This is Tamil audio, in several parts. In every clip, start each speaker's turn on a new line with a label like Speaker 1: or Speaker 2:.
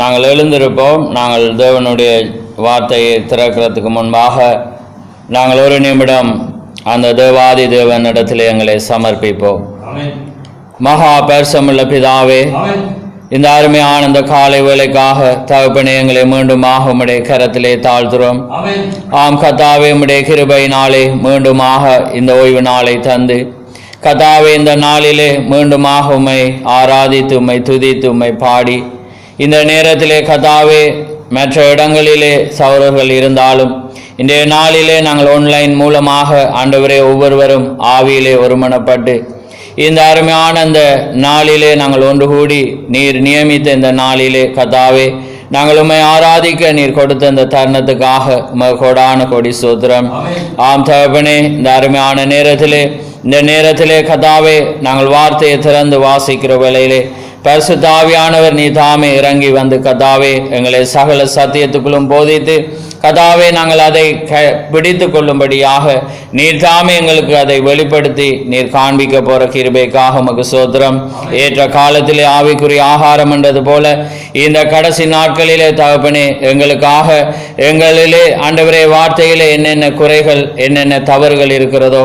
Speaker 1: நாங்கள் எழுந்திருப்போம். நாங்கள் தேவனுடைய வார்த்தையை திறக்கிறதுக்கு முன்பாக நாங்கள் ஒரு நிமிடம் அந்த தேவாதி தேவனிடத்தில் எங்களை சமர்ப்பிப்போம். மகா பரிசுத்தமுள்ள பிதாவே, இந்த அருமையான இந்த காலை வேளைக்காக தகப்பனே எங்களை மீண்டுமாக உம்முடைய கரத்திலே தாழ்த்துறோம். ஆம் கர்த்தாவே, உம்முடைய கிருபையினாலே மீண்டுமாக இந்த ஓய்வு நாளை தந்து கர்த்தாவே இந்த நாளிலே மீண்டுமாக உம்மை ஆராதித்து உம்மை துதித்து உம்மை பாடி இந்த நேரத்திலே கர்த்தாவே மற்ற இடங்களிலே சகோதரர்கள் இருந்தாலும் இன்றைய நாளிலே நாங்கள் ஆன்லைன் மூலமாக ஆண்டவரே ஒவ்வொருவரும் ஆவியிலே ஒருமனப்பட்டு இந்த அருமையான இந்த நாளிலே நாங்கள் ஒன்று கூடி நீர் நியமித்த இந்த நாளிலே கர்த்தாவே நாங்கள் உம்மை ஆராதிக்க நீர் கொடுத்த இந்த தருணத்துக்காக உமக்கு கோடான கோடி ஸ்தோத்திரம். ஆம் தகப்பனே, இந்த அருமையான இந்த நேரத்திலே கர்த்தாவே நாங்கள் வார்த்தையை திறந்து வாசிக்கிற வேளையிலே பரிசுத்த ஆவியானவர் நீ தாமே இறங்கி வந்து கர்த்தாவே எங்களை சகல சத்தியத்துக்குள்ளும் போதித்து கர்த்தாவே நாங்கள் அதை பிடித்து கொள்ளும்படியாக நீர் தாமே எங்களுக்கு அதை வெளிப்படுத்தி நீர் காண்பிக்க போற கிருபைக்காக உமக்கு ஸ்தோத்திரம். ஏற்ற காலத்திலே ஆவிக்குரிய ஆகாரம் என்றது போல இந்த கடைசி நாட்களிலே தகப்பனே எங்களுக்காக எங்களிலே ஆண்டவரே வார்த்தையிலே என்னென்ன குறைகள் என்னென்ன தவறுகள் இருக்கிறதோ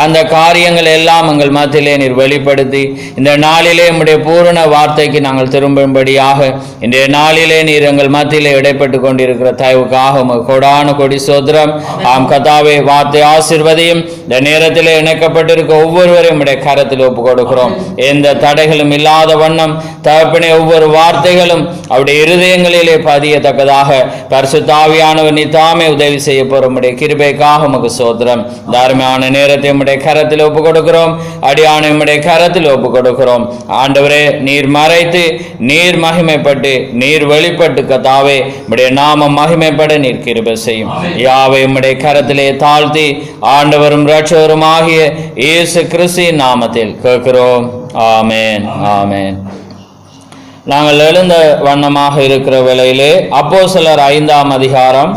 Speaker 1: அந்த காரியங்கள் எல்லாம் எங்கள் மத்தியிலே நீர் வெளிப்படுத்தி இந்த நாளிலே உம்முடைய பூரண வார்த்தைக்கு நாங்கள் திரும்பும்படியாக இன்றைய நாளிலே நீர் எங்கள் மத்தியிலே இடைப்பட்டு கொண்டிருக்கிற தயவுக்காக உமக்கு கோடான கொடி ஸ்தோத்திரம். ஆம் கர்த்தாவே, வார்த்தை ஆசீர்வதியும் இந்த நேரத்திலே இணைக்கப்பட்டிருக்க ஒவ்வொருவரையும் உடைய கரத்தில் ஒப்பு கொடுக்கிறோம். எந்த தடைகளும் இல்லாத வண்ணம் தகப்பனே ஒவ்வொரு வார்த்தைகளும் அவருடைய இருதயங்களிலே பதியத்தக்கதாக பரிசுத்த ஆவியானவர் நீ தாமே உதவி செய்ய போற உடைய கிருபைக்காக உமக்கு ஸ்தோத்திரம். தார்மையான நேரத்தை உடைய கரத்தில் ஒப்பு கொடுக்கிறோம். அடியானை உடைய கரத்தில் ஒப்பு கொடுக்கிறோம். ஆண்டவரே, நீர் மறைத்து நீர் மகிமைப்பட்டு நீர் வெளிப்பட்டு கர்த்தாவே உடைய நாமம் மகிமைப்பட நீர் கிருபை செய்யும். யாவை உம்முடைய கரத்திலே தாழ்த்தி ஆண்டவரும் இரட்சகரும் ஆகிய இயேசு கிறிஸ்துவின் நாமத்தில் கேட்கிறோம். ஆமென், ஆமென். நாங்கள் எழுந்த வண்ணமாக இருக்கிற வேளையிலே அப்போஸ்தலர் 5ஆம் அதிகாரம்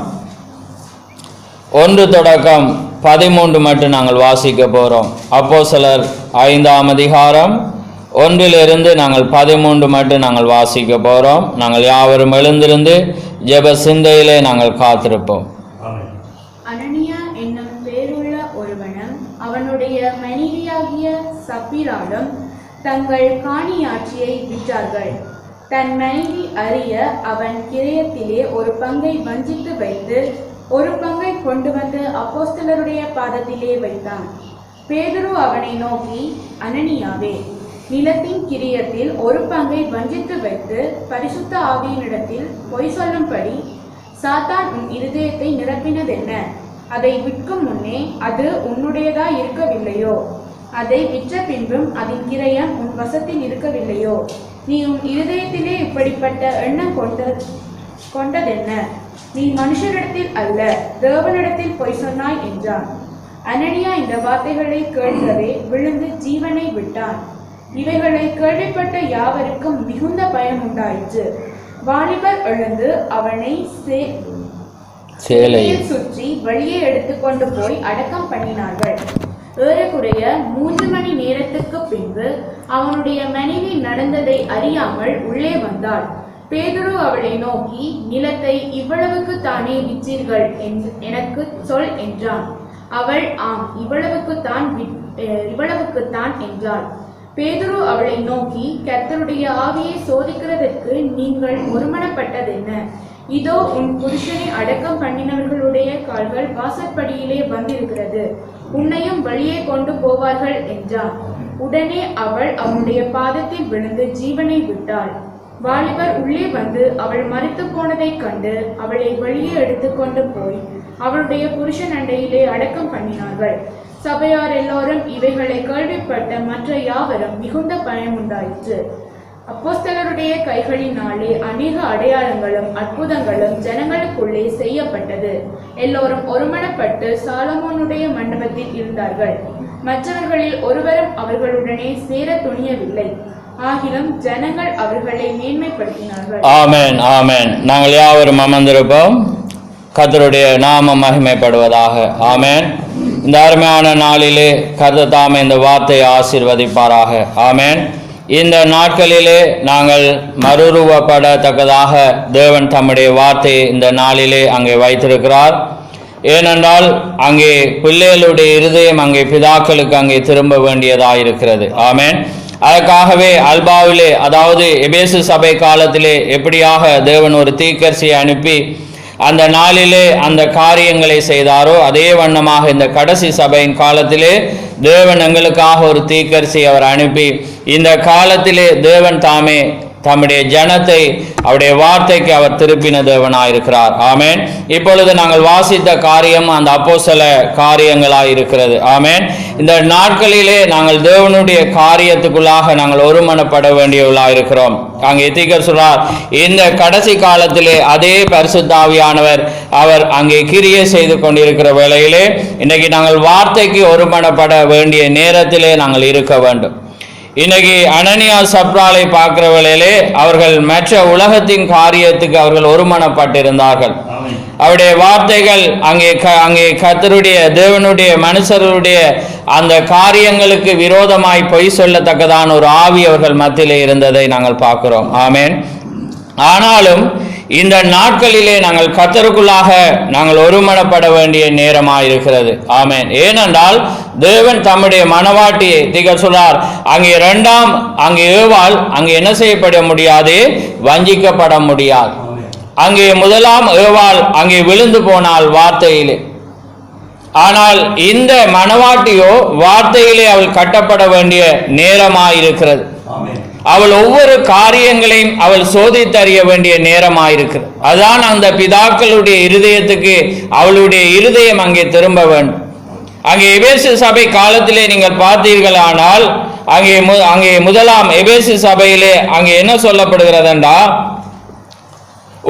Speaker 1: 1 தொடக்கம் 13 மட்டும் நாங்கள் வாசிக்க போறோம். அப்போஸ்தலர் 5ஆம் அதிகாரம் 1 நாங்கள் 13 மட்டும் நாங்கள் வாசிக்க போறோம். நாங்கள் யாவரும் எழுந்திருந்து ஜெப சிந்தையிலே நாங்கள் காத்திருப்போம்.
Speaker 2: அனனியா என்னும் பேருள்ள ஒருவனும் அவனுடைய மனைவியாகிய சப்பீராலும் தங்கள் காணியாட்சியை விற்றார்கள். தன் மனைவி அறிய அவன் கிரயத்திலே ஒரு பங்கை வஞ்சித்து வைத்து ஒரு பங்கை கொண்டு வந்து அப்போஸ்தலருடைய பாதத்திலே வைத்தான். பேதுரு அவனை நோக்கி, அனனியாவே, நிலத்தின் கிரியத்தில் ஒரு பங்கை வஞ்சித்து வைத்து பரிசுத்த ஆவியினிடத்தில் பொய் சொல்லும்படி சாத்தான் உன் இருதயத்தை நிரப்பினதென்ன? அதை விற்கும் முன்னே அது உன்னுடையதா இருக்கவில்லையோ? அதை விற்ற பின்பும் அதன் கிரயம் உன் வசத்தில் இருக்கவில்லையோ? நீ உன் இருதயத்திலே இப்படிப்பட்ட எண்ணம் கொண்டதென்ன? நீ மனுஷரிடத்தில் அல்ல தேவனிடத்தில் பொய் சொன்னாய் என்றான். அனனியா இந்த வார்த்தைகளை கேட்கவே விழுந்து ஜீவனை விட்டான். இவைகளை கேள்விப்பட்ட யாவருக்கும் மிகுந்த பயம் உண்டாயிற்று. வாலிபர் எழுந்து அவனை சேலையில் சுற்றி வெளியே எடுத்துக்கொண்டு போய் அடக்கம் பண்ணினார்கள். ஏறக்குறைய 3 மணி நேரத்துக்கு பின்பு அவனுடைய மனைவி நடந்ததை அறியாமல் உள்ளே வந்தாள். பேதுரு அவளை நோக்கி, நிலத்தை இவ்வளவுக்கு தானே விற்றீர்கள் எனக்கு சொல் என்றான். அவள், ஆம், இவ்வளவுக்குத்தான் என்றாள். பேதுரு அவளை நோக்கி, கர்த்தருடைய ஆவியை சோதிக்கிறதற்கு நீங்கள் ஒருமனப்பட்டதென்ன? இதோ உன் புருஷனை அடக்கம் பண்ணினவர்களுடைய கால்கள் வாசற்படியிலே வந்திருக்கிறது, உன்னையும் வெளியே கொண்டு போவார்கள் என்றான். உடனே அவள் அவனுடைய பாதத்தில் விழுந்து ஜீவனை விட்டாள். வாலிபர் உள்ளே வந்து அவள் மரித்து போனதைக் கண்டு அவளை வெளியே எடுத்துக்கொண்டு போய் அவளுடைய புருஷன் அண்டையிலே அடக்கம் பண்ணினார்கள். சபையார் எல்லோரும் இவைகளை கேள்விப்பட்ட மற்ற யாவரும் மிகுந்த பயம் உண்டாயிற்று. அப்போஸ்தலருடைய கைகளினாலே அநேக அடையாளங்களும் அற்புதங்களும் ஜனங்களுக்குள்ளே செய்யப்பட்டது. எல்லோரும் ஒருமனப்பட்டு சாலமோனுடைய மண்டபத்தில் இருந்தார்கள். மற்றவர்களில் ஒருவரும் அவர்களுடனே சேர துணியவில்லை. ஆகிலும் ஜனங்கள் அவர்களை மேன்மைப்படுத்தினார்கள்.
Speaker 1: ஆமென், ஆமென். நாங்கள் யாவரும் அமர்ந்திருப்போம். கர்த்தருடைய நாமம் மகிமைப்படுவதாக. ஆமென். இந்த அருமையான நாளிலே கர்த்தர் தாமே இந்த வார்த்தையை ஆசீர்வதிப்பாராக. ஆமென். இந்த நாட்களிலே நாங்கள் மறுரூபப்படத்தக்கதாக தேவன் தம்முடைய வார்த்தையை இந்த நாளிலே அங்கே வைத்திருக்கிறார். ஏனென்றால் அங்கே பிள்ளைகளுடைய இருதயம் அங்கே பிதாக்களுக்கு அங்கே திரும்ப வேண்டியதாயிருக்கிறது. ஆமென். அதற்காகவே அல்பாவிலே, அதாவது எபேசு சபை காலத்திலே எப்படியாக தேவன் ஒரு தீர்க்கதரிசியை அனுப்பி அந்த நாளிலே அந்த காரியங்களை செய்தாரோ, அதே வண்ணமாக இந்த கடைசி சபையின் காலத்திலே தேவன் எங்களுக்காக ஒரு தீர்க்கதரிசியை அவர் அனுப்பி இந்த காலத்திலே தேவன் தாமே தம்முடைய ஜனத்தை அவருடைய வார்த்தைக்கு அவர் திருப்பின தேவனாயிருக்கிறார். ஆமென். இப்பொழுது நாங்கள் வாசித்த காரியம் அந்த அப்போஸ்தல காரியங்களாயிருக்கிறது. ஆமென். இந்த நாட்களிலே நாங்கள் தேவனுடைய காரியத்துக்குள்ளாக நாங்கள் ஒருமனப்பட வேண்டியவர்களாயிருக்கிறோம். அங்கே தீர்க்கதரிசி சொல்றார், இந்த கடைசி காலத்திலே அதே பரிசுத்த ஆவியானவர் அவர் அங்கே கிரியை செய்து கொண்டிருக்கிற வேளையிலே இன்னைக்கு நாங்கள் வார்த்தைக்கு ஒருமனப்பட வேண்டிய நேரத்திலே நாங்கள் இருக்க வேண்டும். இன்னைக்கு அனனியா சப்ராலை பார்க்கிற வேளையிலே அவர்கள் மற்ற உலகத்தின் காரியத்துக்கு அவர்கள் ஒருமனப்பட்டிருந்தார்கள். அவருடைய வார்த்தைகள் அங்கே கர்த்தருடைய தேவனுடைய மனுஷருடைய அந்த காரியங்களுக்கு விரோதமாய் பொய் சொல்லத்தக்கதான ஒரு ஆவி அவர்கள் மத்தியிலே இருந்ததை நாங்கள் பார்க்கிறோம். ஆமென். ஆனாலும் இந்த நாட்களிலே நாங்கள் கர்த்தருக்குள்ளாக நாங்கள் ஒருமனப்பட வேண்டிய நேரமாயிருக்கிறது. ஆமென். ஏனென்றால் தேவன் தம்முடைய மனவாட்டியை தீர்க்கதரிசி சொல்றார், அங்கே ஏவாள் அங்கே என்ன செய்யப்பட முடியாது, வஞ்சிக்கப்பட முடியாது. அங்கே முதலாம் ஏவாள் அங்கே விழுந்து போனாள் வார்த்தையிலே. ஆனால் இந்த மனவாட்டியோ வார்த்தையிலே அவள் கட்டப்பட வேண்டிய நேரமாயிருக்கிறது. அவள் ஒவ்வொரு காரியங்களையும் அவள் சோதித்தறிய வேண்டிய நேரமாயிருக்கிறது. அதான் அந்த பிதாக்களுடைய இருதயத்துக்கு அவளுடைய இருதயம் அங்கே திரும்ப வேண்டும். அங்கே எபேசு சபை காலத்திலே நீங்கள் பார்த்தீர்களானால் அங்கே முதலாம் எபேசு சபையிலே அங்கே என்ன சொல்லப்படுகிறதென்றா,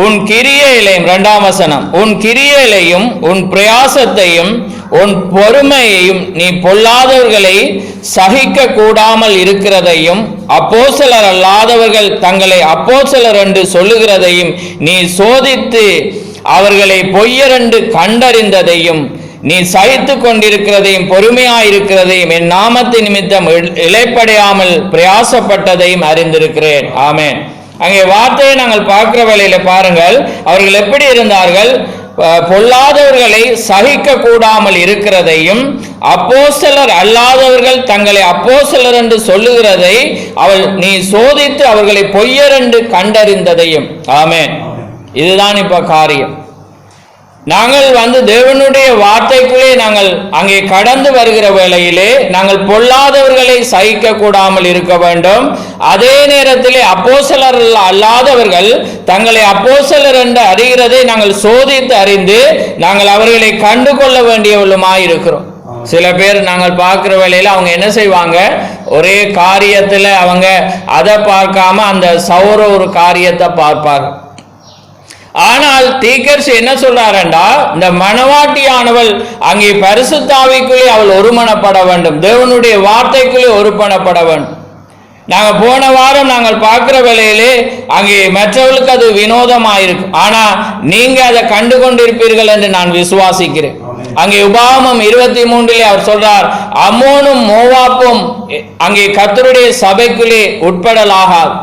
Speaker 1: உன் கிரியையிலையும், 2ஆம் வசனம், உன் கிரியையிலையும் உன் பிரயாசத்தையும் உன் பொறுமையையும் நீ பொல்லாதவர்களை சகிக்க கூடாமல் இருக்கிறதையும் அப்போஸ்தலர் அல்லாதவர்கள் தங்களை அப்போஸ்தலர் என்று சொல்லுகிறதையும் நீ சோதித்து அவர்களை பொய்யரென்று கண்டறிந்ததையும் நீ சகித்து கொண்டிருக்கிறதையும் பொறுமையாயிருக்கிறதையும் என் நாமத்தின் நிமித்தம் இளைப்படையாமல் பிரயாசப்பட்டதையும் அறிந்திருக்கிறேன். ஆமென். அங்கே வார்த்தையை நாங்கள் பார்க்கிற வேளையில பாருங்கள், அவர்கள் எப்படி இருந்தார்கள், பொல்லாதவர்களை சகிக்க கூடாமல் இருக்கிறதையும் அப்போஸ்தலர் அல்லாதவர்கள் தங்களை அப்போஸ்தலர் என்று சொல்லுகிறதை நீ சோதித்து அவர்களை பொய்யர் என்று கண்டறிந்ததையும். ஆமென். இதுதான் இப்ப காரியம். நாங்கள் தேவனுடைய வார்த்தைக்குள்ளே நாங்கள் அங்கே கடந்து வருகிற வேளையிலே நாங்கள் பொல்லாதவர்களை சகிக்க கூடாமல் இருக்க வேண்டும். அதே நேரத்திலே அப்போஸ்தலர் அல்லாதவர்கள் தங்களை அப்போஸ்தலர் என்று அறிகிறதை நாங்கள் சோதித்து அறிந்து நாங்கள் அவர்களை கண்டு கொள்ள வேண்டியவளுமாய் இருக்கிறோம். சில பேர் நாங்கள் பார்க்கிற வேளையில அவங்க என்ன செய்வாங்க, ஒரே காரியத்துல அவங்க அதை பார்க்காம அந்த சௌர ஒரு காரியத்தை பார்ப்பாங்க. ஆனால் தீர்க்கதரிசி என்ன சொல்றாருண்டா, இந்த மனவாட்டியானவள் அங்கே பரிசுத்த ஆவிக்குள்ளே அவள் ஒருமனப்பட வேண்டும், தேவனுடைய வார்த்தைக்குள்ளே ஒருமனப்பட வேண்டும். நாங்க போன வாரம் நாங்கள் பார்க்கிற வேளையிலே அங்கே மற்றவர்களுக்கு அது வினோதமாயிருக்கும், ஆனா நீங்க அதை கண்டு கொண்டிருப்பீர்கள் என்று நான் விசுவாசிக்கிறேன். அங்கே உபாகமம் 23 அவர் சொல்றார், அம்மோனும் மோவாப்பும் அங்கே கர்த்தருடைய சபைக்குள்ளே உட்படலாகாது.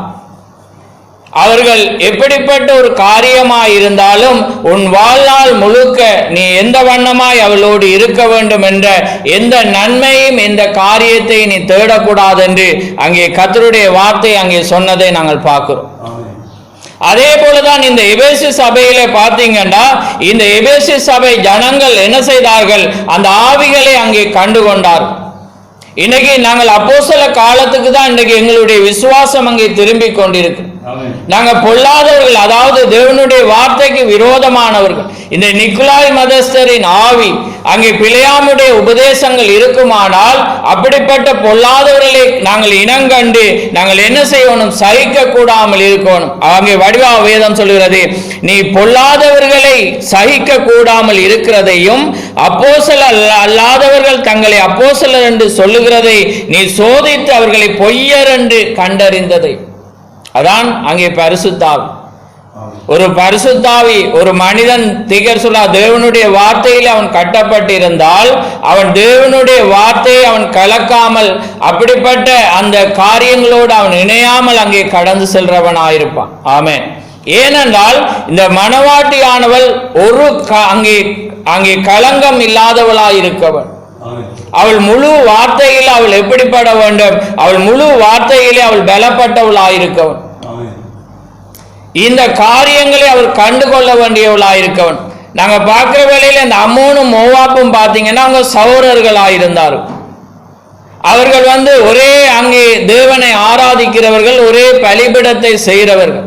Speaker 1: அவர்கள் எப்படிப்பட்ட ஒரு காரியமாய் இருந்தாலும் உன் வாழ்நாள் முழுக்க நீ எந்த வண்ணமாய் அவளோடு இருக்க வேண்டும் என்ற எந்த நன்மையும் எந்த காரியத்தை நீ தேடக்கூடாது என்று அங்கே கர்த்தருடைய வார்த்தை அங்கே சொன்னதை நாங்கள் பார்க்கிறோம். அதே போலதான் இந்த எபேசு சபையிலே பார்த்தீங்கன்னா, இந்த எபேசு சபை ஜனங்கள் என்ன செய்தார்கள், அந்த ஆவிகளை அங்கே கண்டு கொண்டார்கள். இன்னைக்கு நாங்கள் அப்போஸ்தல காலத்துக்கு தான் இன்றைக்கு எங்களுடைய விசுவாசம் அங்கே திரும்பி கொண்டிருக்கு. நாங்க பொல்லாதவர்கள், அதாவது தேவனுடைய வார்த்தைக்கு விரோதமானவர்கள். இந்த நிக்கோலாய் மதஸ்தரின் ஆவி அங்கே பிழையாமுடைய உபதேசங்கள் இருக்குமானால் அப்படிப்பட்ட பொல்லாதவர்களை நாங்கள் இனங்கண்டு நாங்கள் என்ன செய்யணும், சகிக்க கூடாமல் இருக்கணும். அங்கே வடிவா வேதம் சொல்கிறது, நீ பொல்லாதவர்களை சகிக்க கூடாமல் இருக்கிறதையும் அப்போஸ்தலர் அல்லாதவர்கள் தங்களை அப்போஸ்தலர் என்று சொல்லுகிறதை நீ சோதித்து அவர்களை பொய்யர் என்று கண்டறிந்ததை. அதான் அங்கே பரிசுத்த ஆவி. ஒரு பரிசுத்தாவி ஒரு மனிதன் தீகர் சொல்ல தேவனுடைய வார்த்தையில் அவன் கட்டப்பட்டிருந்தால் அவன் தேவனுடைய வார்த்தையை அவன் கலக்காமல் அப்படிப்பட்ட அந்த காரியங்களோடு அவன் இணையாமல் அங்கே கடந்து செல்றவனாயிருப்பான். ஆமென். ஏனென்றால் இந்த மணவாட்டியானவள் அங்கே களங்கம் இல்லாதவளாயிருக்கவள். அவள் முழு வார்த்தையில் அவள் எப்படிப்பட வேண்டும்? அவள் முழு வார்த்தையிலே அவள் பலப்பட்டவளாயிருக்கவன். இந்த காரியங்களை அவள் கண்டுகொள்ள வேண்டியவளாயிருக்கவன். நாங்க பார்க்கிற வேளையில இந்த அம்மோனும் மோவாப்பும் பார்த்தீங்கன்னா அவங்க சகோதரர்களாயிருந்தார்கள். அவர்கள் ஒரே அங்கே தேவனை ஆராதிக்கிறவர்கள், ஒரே பலிபிடத்தை செய்கிறவர்கள்.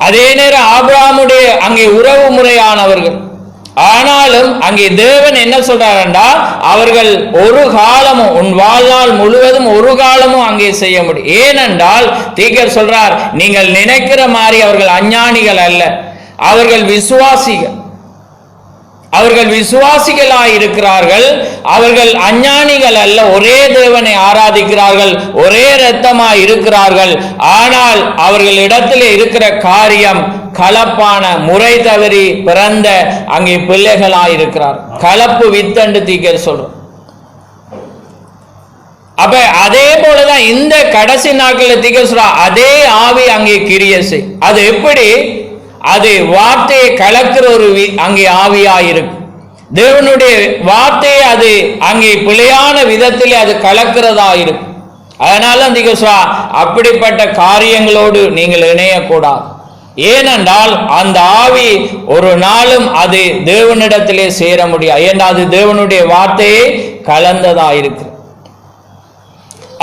Speaker 1: அதே நேரம் ஆபிரகாமுடைய அங்கே உறவு முறையானவர்கள். ஆனாலும் அங்கே தேவன் என்ன சொல்றாருண்டா, அவர்கள் ஒரு காலமும் உன் வாழ்நாள் முழுவதும் ஒரு காலமும் அங்கே செய்ய முடியும். ஏனென்றால் தீகர் சொல்றார், நீங்கள் நினைக்கிற மாதிரி அவர்கள் அஞ்ஞானிகள் அல்ல, அவர்கள் விசுவாசிகள். அவர்கள் விசுவாசிகளாய் இருக்கிறார்கள், அவர்கள் அஞ்ஞானிகள் அல்ல. ஒரே தேவனை ஆராதிக்கிறார்கள், ஒரே இரத்தமாய் இருக்கிறார்கள். ஆனால் அவர்கள் இடத்திலே இருக்கிற காரியம் கலப்பான முறை தவறி பிறந்த அங்கே பிள்ளைகளாய் இருக்கிறார். கலப்பு வித்தண்டு தீக்கர் சொல்றோம். அப்ப அதே போலதான் இந்த கடைசி நாட்களில் தீக்கர் சொல்ற அதே ஆவி அங்கே கிரியை செய். அது எப்படி? அது வார்த்தையை கலக்கிற ஒரு அங்கே ஆவியாயிருக்கு. தேவனுடைய வார்த்தையை அது அங்கே பிழையான விதத்திலே அது கலக்கிறதா இருக்கு. அதனால அப்படிப்பட்ட காரியங்களோடு நீங்கள் இணையக்கூடாது. ஏனென்றால் அந்த ஆவி ஒரு நாளும் அது தேவனிடத்திலே சேர முடியாது. ஏன்னா அது தேவனுடைய வார்த்தையை கலந்ததா இருக்கு.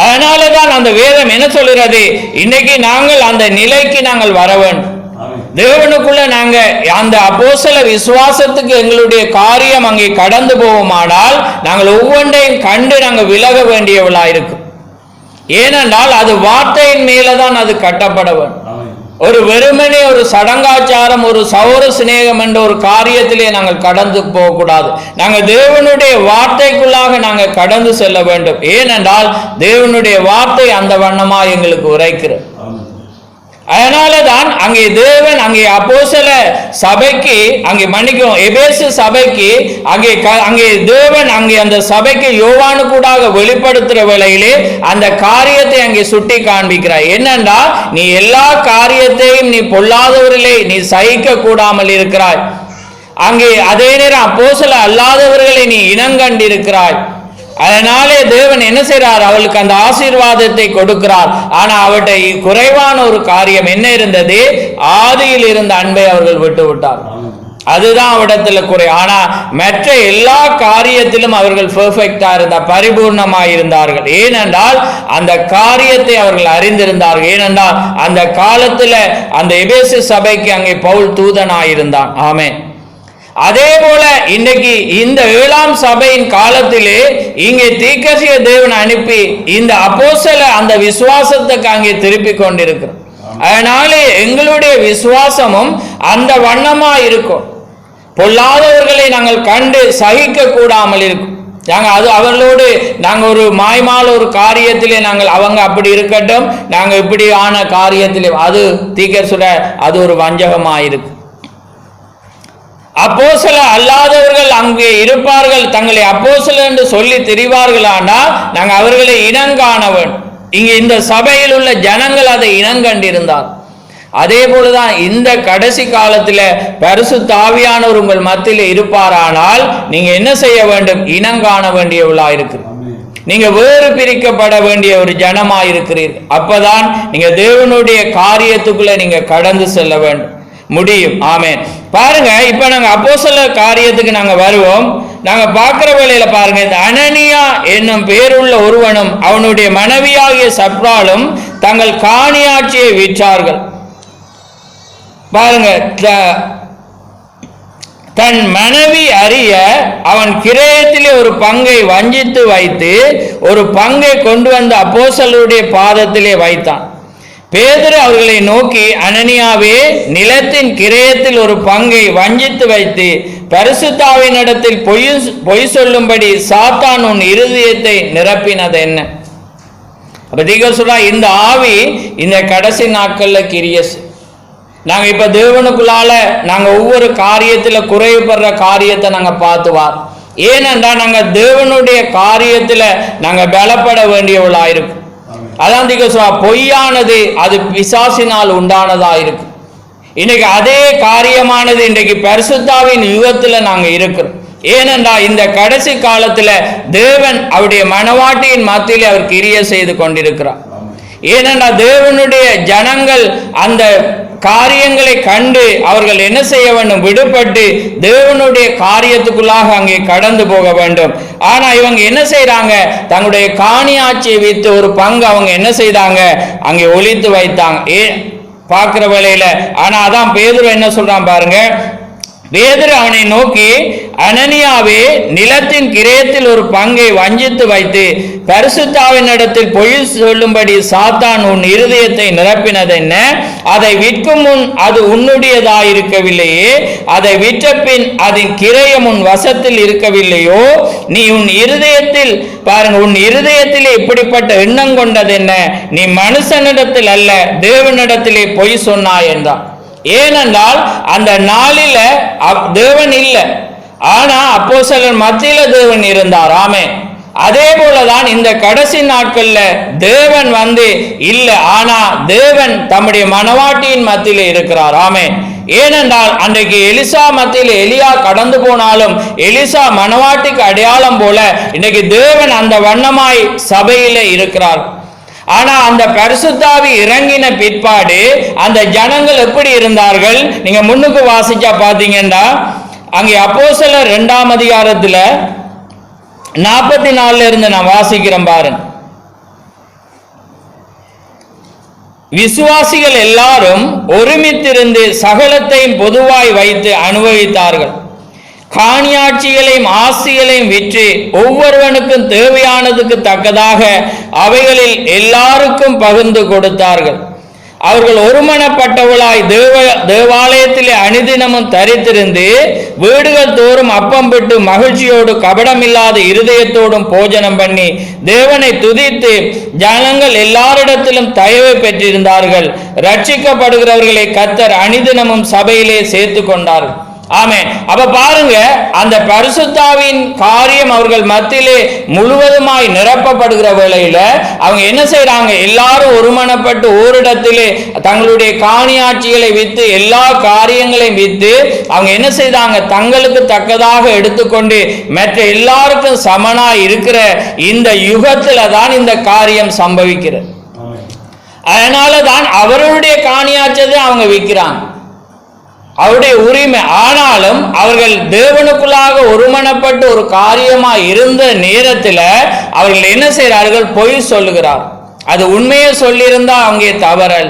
Speaker 1: அதனாலதான் அந்த வேதம் என்ன சொல்கிறது, இன்னைக்கு நாங்கள் அந்த நிலைக்கு நாங்கள் வர வேண்டும். தேவனுக்குள்ள நாங்க அந்த அப்போஸ்தல விசுவாசத்துக்கு எங்களுடைய காரியம் அங்கே கடந்து போவோமானால் நாங்கள் ஒவ்வொன்றையும் கண்டு நாங்கள் விலக வேண்டியவளா இருக்கும். ஏனென்றால் அது வார்த்தையின் மேலதான் அது கட்டப்பட வேண்டும். ஒரு வெறுமனே ஒரு சடங்காச்சாரம், ஒரு சௌர சிநேகம் என்ற ஒரு காரியத்திலே நாங்கள் கடந்து போகக்கூடாது. நாங்கள் தேவனுடைய வார்த்தைக்குள்ளாக நாங்கள் கடந்து செல்ல வேண்டும். ஏனென்றால் தேவனுடைய வார்த்தை அந்த வண்ணமா எங்களுக்கு உரைக்கிறது. அதனாலதான் அங்கே தேவன் அங்கே அப்போஸ்தல சபைக்கு அங்கே மன்னிக்கும் எபேசு சபைக்கு அங்கே தேவன் அங்கே அந்த சபைக்கு யோவானு கூடாக வெளிப்படுத்துற வேளையிலே அந்த காரியத்தை அங்கே சுட்டி காண்பிக்கிறாய். என்னன்னா, நீ எல்லா காரியத்தையும் நீ பொல்லாதவர்களே நீ சகிக்க கூடாமல் இருக்கிறாய். அங்கே அதே நேரம் அப்போஸ்தல அல்லாதவர்களை நீ இனங்கண்டிருக்கிறாய். அதனாலே தேவன் என்ன செய்றார், அவளுக்கு அந்த ஆசீர்வாதத்தை கொடுக்கிறார். ஆனா அவற்றை குறைவான ஒரு காரியம் என்ன இருந்தது, ஆதியில் இருந்த அன்பை அவர்கள் விட்டு விட்டார். அதுதான் அவடத்துல குறை. ஆனா மற்ற எல்லா காரியத்திலும் அவர்கள் பெர்ஃபெக்டா இருந்தார், பரிபூர்ணமாய் இருந்தார்கள். ஏனென்றால் அந்த காரியத்தை அவர்கள் அறிந்திருந்தார்கள். ஏனென்றால் அந்த காலத்துல அந்த எபேசு சபைக்கு அங்கே பவுல் தூதனாயிருந்தான். ஆமென். அதே போல இன்னைக்கு இந்த 7ஆம் சபையின் காலத்திலே இங்கே தீர்க்கதரிசிய தேவன் அனுப்பி இந்த அப்போஸ்தல அந்த விசுவாசத்துக்கு அங்கே திருப்பி கொண்டிருக்கிறோம். அதனாலே எங்களுடைய விசுவாசமும் அந்த வண்ணமா இருக்கும். பொல்லாதவர்களை நாங்கள் கண்டு சகிக்க கூடாமல் இருக்கும். நாங்கள் அவர்களோடு நாங்கள் ஒரு மாய்மால ஒரு காரியத்திலே நாங்கள் அவங்க அப்படி இருக்கட்டும், நாங்கள் இப்படி ஆன காரியத்திலே அது தீர்க்கதரிசி சொல்ற அது ஒரு வஞ்சகமாயிருக்கு. அப்போஸ்தல அல்லாதவர்கள் அங்கே இருப்பார்கள், தங்களை அப்போஸ்தலர் என்று சொல்லி திரிவார்களானால் நாங்கள் அவர்களை இனங்காண வேண்டும். இங்கே இந்த சபையில் உள்ள ஜனங்கள் அதை இனங்கண்டிருந்தார். அதே போலதான் இந்த கடைசி காலத்தில் பரிசுத்த ஆவியானவர் உங்கள் மத்தியில் இருப்பாரானால் நீங்க என்ன செய்ய வேண்டும், இனங்காண வேண்டியவளா இருக்கு. நீங்க வேறு பிரிக்கப்பட வேண்டிய ஒரு ஜனமா இருக்கிறீர்கள். அப்பதான் நீங்க தேவனுடைய காரியத்துக்குள்ள நீங்க கடந்து செல்ல வேண்டும் முடியும். ஆமென். பாருங்க, இப்ப நாங்க அப்போஸ்தல காரியத்துக்கு நாங்க வருவோம். நாங்க பார்க்கிற வேளையில பாருங்க, இந்த அனனியா என்னும் பேருள்ள ஒருவனும் அவனுடைய மனைவியாகிய சப்ராலும் தங்கள் காணியாட்சியை விற்றார்கள். பாருங்க, தன் மனைவி அறிய அவன் கிரயத்திலே ஒரு பங்கை வஞ்சித்து வைத்து ஒரு பங்கை கொண்டு வந்து அப்போஸ்தலருடைய பாதத்திலே வைத்தான். பேதுரு அவர்களை நோக்கி, அனனியாவே, நிலத்தின் கிரயத்தில் ஒரு பங்கை வஞ்சித்து வைத்து பரிசுத்தாவினிடத்தில் பொய் சொல்லும்படி சாத்தான் உன் இருதயத்தை நிரப்பினது என்ன? அப்ப சொல்றா, இந்த ஆவி இந்த கடைசி நாட்கள்ல கிரியஸ். நாங்கள் இப்போ தேவனுக்குள்ளால நாங்கள் ஒவ்வொரு காரியத்தில் குறைபடுற காரியத்தை நாங்கள் பார்த்துவார். ஏனென்றால் நாங்கள் தேவனுடைய காரியத்தில் நாங்கள் பலப்பட வேண்டியவர்களாக இருக்கும். அதான் பொய்யானது அது பிசாசினால் உண்டானதா இருக்கு. இன்னைக்கு அதே காரியமானது இன்றைக்கு பரிசுத்தாவின் யுகத்தில் நாங்கள் இருக்கிறோம். ஏனென்றால் இந்த கடைசி காலத்தில் தேவன் அவருடைய மனவாட்டியின் மத்தியில் அவர் கிரியை செய்து கொண்டிருக்கிறார். ஏனென்றால் தேவனுடைய ஜனங்கள் அந்த காரியங்களை கண்டு அவர்கள் என்ன செய்ய வேண்டும்? விடுபட்டு தேவனுடைய காரியத்துக்குள்ளாக அங்கே கடந்து போக வேண்டும். ஆனா இவங்க என்ன செய்யறாங்க? தங்களுடைய காணியாட்சியை வைத்து ஒரு பங்கு அவங்க என்ன செய்தாங்க? அங்கே ஒளித்து வைத்தாங்க பார்க்கிற வேளையில. ஆனா அதான் பேதுரு என்ன சொல்றான் பாருங்க. பேதுரு அவனை நோக்கி, அனனியாவே, நிலத்தின் கிரயத்தில் ஒரு பங்கை வஞ்சித்து வைத்து பரிசுத்தாவினிடத்தில் பொய் சொல்லும்படி சாத்தான் உன் இருதயத்தை நிரப்பினதென்ன? அதை விற்கும் முன் அது உன்னுடையதாயிருக்கவில்லையே? அதை விற்ற பின் அதன் கிரயம் உன் வசத்தில் இருக்கவில்லையோ? நீ உன் இருதயத்தில் பாருங்க, உன் இருதயத்திலே இப்படிப்பட்ட எண்ணம் கொண்டதென்ன? நீ மனுஷனிடத்தில் அல்ல தேவனிடத்திலே பொய் சொன்னாய் என்றான். ஏனென்றால் அந்த நாளில தேவன் இல்லை, ஆனா அப்போஸ்தலர் மத்தியில தேவன் இருந்தார். ஆமென். அதே போலதான் இந்த கடைசி நாட்கள்ல தேவன் இல்லை, ஆனா தேவன் தம்முடைய மனவாட்டியின் மத்தியில இருக்கிறார். ஆமென். ஏனென்றால் அன்றைக்கு எலிசா மத்தியில் எலியா கடந்து போனாலும் எலிசா மனவாட்டிக்கு அடையாளம் போல இன்னைக்கு தேவன் அந்த வண்ணமாய் சபையில இருக்கிறார். ஆனா அந்த பரிசுத்தாவி இறங்கின பிற்பாடு அந்த ஜனங்கள் எப்படி இருந்தார்கள்? நீங்க முன்னுக்கு வாசிச்சா பாத்தீங்கன்னா அங்கே அப்போஸ்தலர் 2ஆம் அதிகாரத்துல 44 இருந்து நான் வாசிக்கிறேன் பாருங்க. விசுவாசிகள் எல்லாரும் ஒருமித்திருந்து சகலத்தையும் பொதுவாய் வைத்து அனுபவித்தார்கள். காணியாட்சிகளையும் ஆசிகளையும் விற்று ஒவ்வொருவனுக்கும் தேவையானதுக்கு தக்கதாக அவைகளில் எல்லாருக்கும் பகிர்ந்து கொடுத்தார்கள். அவர்கள் ஒருமனப்பட்டவளாய் தேவாலயத்திலே அனுதினமும் தரித்திருந்து வீடுகள் தோறும் அப்பம் பெற்று மகிழ்ச்சியோடு கபடமில்லாத இருதயத்தோடும் போஜனம் பண்ணி தேவனை துதித்து ஜனங்கள் எல்லாரிடத்திலும் தயவு பெற்றிருந்தார்கள். ரட்சிக்கப்படுகிறவர்களை கர்த்தர் அனுதினமும் சபையிலே சேர்த்து கொண்டார்கள். ஆமென். அப்ப பாருங்க, அந்த பரிசுத்தாவின் காரியம் அவர்கள் மத்தியிலே முழுவதுமாய் நிரப்பப்படுகிற வேளையில அவங்க என்ன செய்யறாங்க? எல்லாரும் ஒருமனப்பட்டு ஓரிடத்திலே தங்களுடைய காணியாட்சிகளை வித்து எல்லா காரியங்களையும் வித்து அவங்க என்ன செய்தாங்க? தங்களுக்கு தக்கதாக எடுத்துக்கொண்டு மற்ற எல்லாருக்கும் சமனாய் இருக்கிற இந்த யுகத்துல தான் இந்த காரியம் சம்பவிக்கிறது. அதனாலதான் அவர்களுடைய காணியாட்சியதை அவங்க விற்கிறாங்க, அவருடைய உரிமை. ஆனாலும் அவர்கள் தேவனுக்குள்ளாக ஒருமனப்பட்டு ஒரு காரியமா இருந்த நேரத்தில் அவர்கள் என்ன செய்கிறார்கள்? பொய் சொல்லுகிறார். அது உண்மையை சொல்லியிருந்தா அங்கே தவறல்.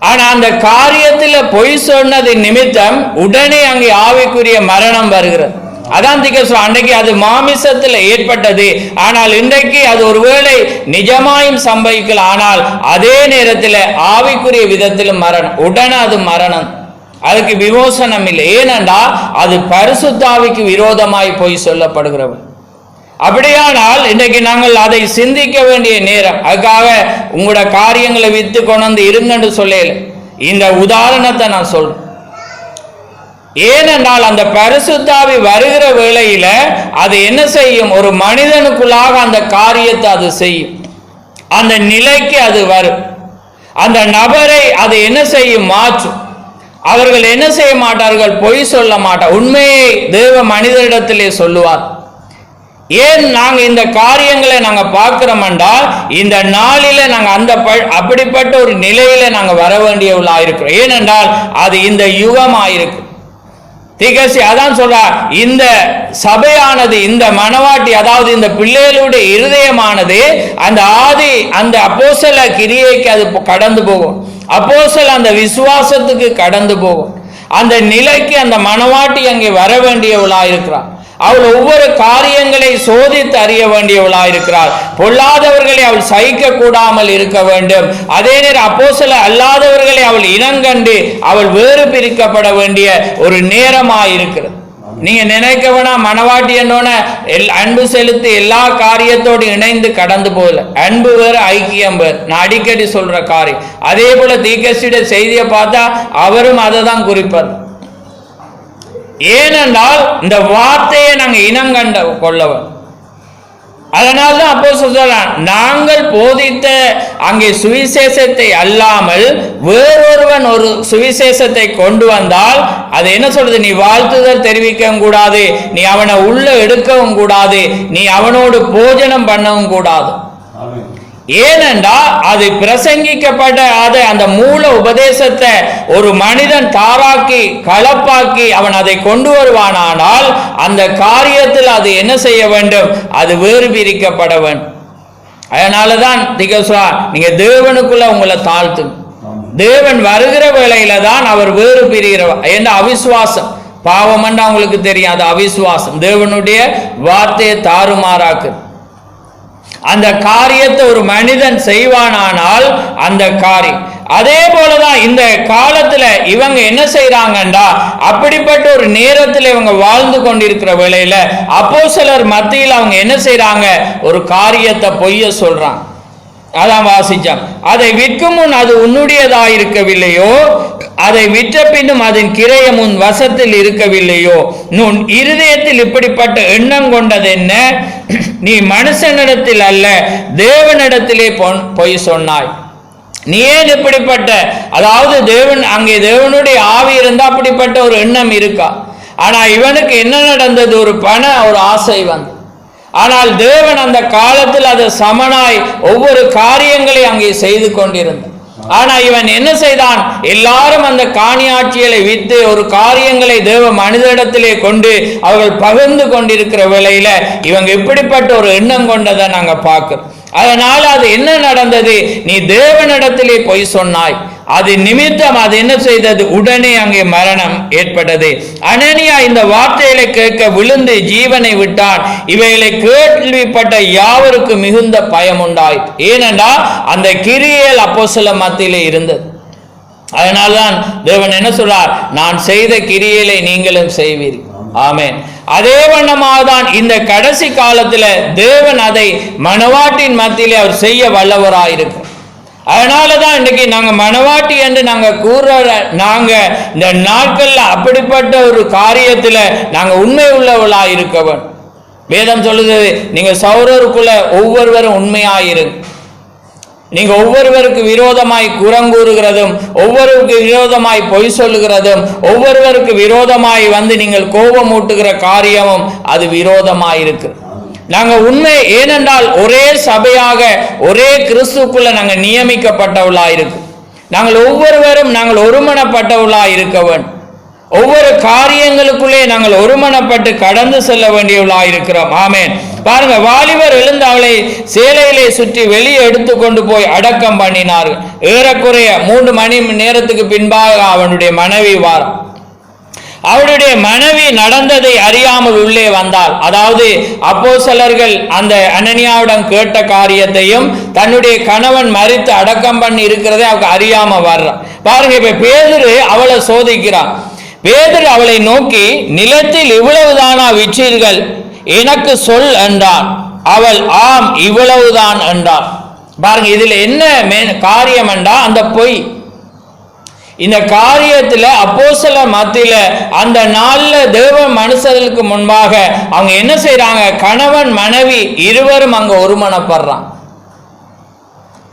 Speaker 1: ஆனா அந்த காரியத்தில் பொய் சொன்னது நிமித்தம் உடனே அங்கே ஆவிக்குரிய மரணம் வருகிறது. அதான் அன்றைக்கு அது மாமிசத்தில் ஏற்பட்டது, ஆனால் இன்றைக்கு அது ஒருவேளை நிஜமாயும் சம்பவிக்கல. ஆனால் அதே நேரத்தில் ஆவிக்குரிய விதத்திலும் மரணம், உடனே அது மரணம், அதுக்கு விமோசனம் இல்லை. ஏனென்றால் அது பரிசுத்தாவிக்கு விரோதமாய் போய் சொல்லப்படுகிறவன். அப்படியானால் இன்றைக்கு நாங்கள் அதை சிந்திக்க வேண்டிய நேரம். அதுக்காக உங்களோட காரியங்களை வித்து கொண்டு இருங்கன்னு சொல்லல, இந்த உதாரணத்தை நான் சொல்றேன். ஏனென்றால் அந்த பரிசுத்தாவி வருகிற வேளையில அது என்ன செய்யும்? ஒரு மனிதனுக்குள்ளாக அந்த காரியத்தை அது செய்யும், அந்த நிலைக்கு அது வரும், அந்த நபரை அது என்ன செய்யும்? மாற்றும். அவர்கள் என்ன செய்ய மாட்டார்கள்? பொய் சொல்ல மாட்டார், உண்மையை தேவ மனிதரிடத்திலே சொல்லுவார். ஏன் நாங்கள் இந்த காரியங்களை நாங்கள் பார்க்கிறோம் என்றால் இந்த நாளில நாங்கள் அப்படிப்பட்ட ஒரு நிலையில நாங்கள் வர வேண்டியவர்களாக இருக்கிறோம். ஏனென்றால் அது இந்த யுகமாயிருக்கு. திகசி அதான் சொல்றார், இந்த சபையானது, இந்த மனவாட்டி, அதாவது இந்த பிள்ளைகளுடைய இருதயமானது அந்த அப்போஸ்தல கிரியைக்கு அது கடந்து போகும். அப்போஸ்தல அந்த விசுவாசத்துக்கு கடந்து போகும். அந்த நிலைக்கு அந்த மனவாட்டி அங்கே வர வேண்டியவளா இருக்கிறார். அவள் ஒவ்வொரு காரியங்களை சோதித்து அறிய வேண்டியவளா இருக்கிறார். பொல்லாதவர்களை அவள் சகிக்க கூடாமல் இருக்க வேண்டும். அதே நேரம் அப்போஸ்தலர் அல்லாதவர்களை அவள் இனங்கண்டு அவள் வேறு பிரிக்கப்பட வேண்டிய ஒரு நேரமாயிருக்கிறது. நீங்க நினைக்க வேணா மனவாட்டி என்னோன அன்பு செலுத்தி எல்லா காரியத்தோடு இணைந்து கடந்து போகல. அன்பு வேறு ஐக்கியம் வேறு. நான் அடிக்கடி சொல்ற காரியம். அதே போல தீர்க்கதரிசியுடைய செய்தியை பார்த்தா அவரும் அதை தான் குறிப்பார். ஏனென்றால் இந்த வார்த்தையை நாங்கள் இனங்கண்ட கொள்ளவன். அதனால்தான் அப்போ சொல்றான், நாங்கள் போதித்த அங்கே சுவிசேஷத்தை அல்லாமல் வேறொருவன் ஒரு சுவிசேஷத்தை கொண்டு வந்தால் அது என்ன சொல்றது, நீ வாழ்த்துதல் தெரிவிக்கவும் கூடாது, நீ அவனை உள்ள எடுக்கவும் கூடாது, நீ அவனோடு போஜனம் பண்ணவும் கூடாது. ஏனென்றா அது பிரசங்கிக்கப்பட்ட அந்த மூல உபதேசத்தை ஒரு மனிதன் தாராக்கி கலப்பாக்கி அவன் அதை கொண்டு வருவானால் அந்த காரியத்தில் அது என்ன செய்ய வேண்டும், அது வேறு பிரிக்கப்பட வேண்டும். அதனாலதான் நீங்க தேவனுக்குள்ள உங்களை தாழ்த்து. தேவன் வருகிற வேளையில தான் அவர் வேறு பிரிகிறவர். என்ற அவிசுவாசம் பாவம் என்று அவங்களுக்கு தெரியும். அது அவிசுவாசம் தேவனுடைய வார்த்தையை தாறுமாறாக்கு. அந்த காரியத்தை ஒரு மனிதன் செய்வானானால் அந்த காரியம். அதே போலதான் இந்த காலத்துல இவங்க என்ன செய்யறாங்கண்டா, அப்படிப்பட்ட ஒரு நேரத்தில் இவங்க வாழ்ந்து கொண்டிருக்கிற வேளையில அப்போஸ்தலர் மத்தியில் அவங்க என்ன செய்யறாங்க, ஒரு காரியத்தை பொய்ய சொல்றாங்க. அதான் வாசிச்சான், அதை விற்கும் முன் அது உன்னுடையதாயிருக்கவில்லையோ, அதை விற்ற பின்னும் அதன் கிரயம் உன் வசத்தில் இருக்கவில்லையோ, உன் இருதயத்தில் இப்படிப்பட்ட எண்ணம் கொண்டது என்ன, நீ மனுஷனிடத்தில் அல்ல தேவனிடத்திலே பொய் சொன்னாய். நீ ஏன் இப்படிப்பட்ட, அதாவது தேவன் அங்கே தேவனுடைய ஆவி இருந்தா அப்படிப்பட்ட ஒரு எண்ணம் இருக்கா. ஆனா இவனுக்கு என்ன நடந்தது, ஒரு ஒரு ஆசை வந்து. ஆனால் தேவன் அந்த காலத்தில் அது சமனாய் ஒவ்வொரு காரியங்களை அங்கே செய்து கொண்டிருந்தான். ஆனா இவன் என்ன செய்தான், எல்லாரும் அந்த காணியாட்சிகளை வித்து ஒரு காரியங்களை தேவ மனிதனிடத்திலே கொண்டு அவர்கள் பகிர்ந்து கொண்டிருக்கிற வேளையில இவங்க இப்படிப்பட்ட ஒரு எண்ணம் கொண்டதை நாங்க பார்க்கிறோம். அதனால அது என்ன நடந்தது, நீ தேவனிடத்திலே பொய் சொன்னாய், அது நிமித்தம் அது என்ன செய்தது, உடனே அங்கே மரணம் ஏற்பட்டது. அனனியா இந்த வார்த்தைகளை கேட்க விழுந்து ஜீவனை விட்டான். இவைகளை கேள்விப்பட்ட யாவருக்கு மிகுந்த பயம் உண்டாயிற்று. ஏனென்றால் அந்த கிரியைகள் அப்போஸ்தலர் மத்தியிலே இருந்தது. அதனால்தான் தேவன் என்ன சொல்றார், நான் செய்த கிரியைகளை நீங்களும் செய்வீர்கள். ஆமென். அதே வண்ணமாக தான் இந்த கடைசி காலத்துல தேவன் அதை மனவாட்டின் மத்தியிலே அவர் செய்ய வல்லவராயிருக்கிறார். அதனாலதான் இன்னைக்கு நாங்க மனவாட்டி என்று நாங்க கூற, நாங்க இந்த நாட்கள்ல அப்படிப்பட்ட ஒரு காரியத்துல நாங்க உண்மை உள்ளவர்களா இருக்கவன். வேதம் சொல்லுது, நீங்க சௌரருக்குள்ள ஒவ்வொருவரும் உண்மையாயிருங்க. நீங்க ஒவ்வொருவருக்கு விரோதமாய் குறங்கூறுகிறதும், ஒவ்வொருவருக்கு விரோதமாய் பொய் சொல்லுகிறதும், ஒவ்வொருவருக்கு விரோதமாய் வந்து நீங்கள் கோபம் ஊட்டுகிற காரியமும் அது விரோதமாயிருக்கு. நாங்க உண்மை, ஏனென்றால் ஒரே சபையாக ஒரே கிறிஸ்துக்குள்ள நாங்க நியமிக்கப்பட்டவளா இருக்கு. நாங்கள் ஒவ்வொருவரும் நாங்கள் ஒருமனப்பட்டவளா இருக்க வேண்டும். ஒவ்வொரு காரியங்களுக்குள்ளே நாங்கள் ஒருமனப்பட்டு கடந்து செல்ல வேண்டியவளா இருக்கிறோம். ஆமென். பாருங்க, வாலிபர் எழுந்து அவளை சேலையிலே சுற்றி வெளியே எடுத்து கொண்டு போய் அடக்கம் பண்ணினார்கள். ஏறக்குறைய 3 மணி நேரத்துக்கு பின்பாக அவனுடைய மனைவி வாரார். அவருடைய மனைவி நடந்ததை அறியாமல் உள்ளே வந்தாள். அதாவது அப்போஸ்தலர்கள் அந்த அனனியாவிடம் கேட்ட காரியத்தையும் தன்னுடைய கணவன் மரித்து அடக்கம் பண்ணி இருக்கிறதை அவருக்கு அறியாம வர்றான். பாருங்க, இப்ப பேதுரு அவளை சோதிக்கிறான். பேதுரு அவளை நோக்கி, நிலத்தில் இவ்வளவுதானா விற்றீர்கள், எனக்கு சொல் என்றான். அவள் ஆம் இவ்வளவுதான் என்றாள். பாருங்க, இதுல என்ன காரியம் என்றா, அந்த பொய். இந்த காரியத்துல அப்போஸ்தலர் மத்தியில அந்த நாள்ல தேவ மனுஷர்களுக்கு முன்பாக அவங்க என்ன செய்யறாங்க, கணவன் மனைவி இருவரும் அங்க ஒருமனப்படுறான்.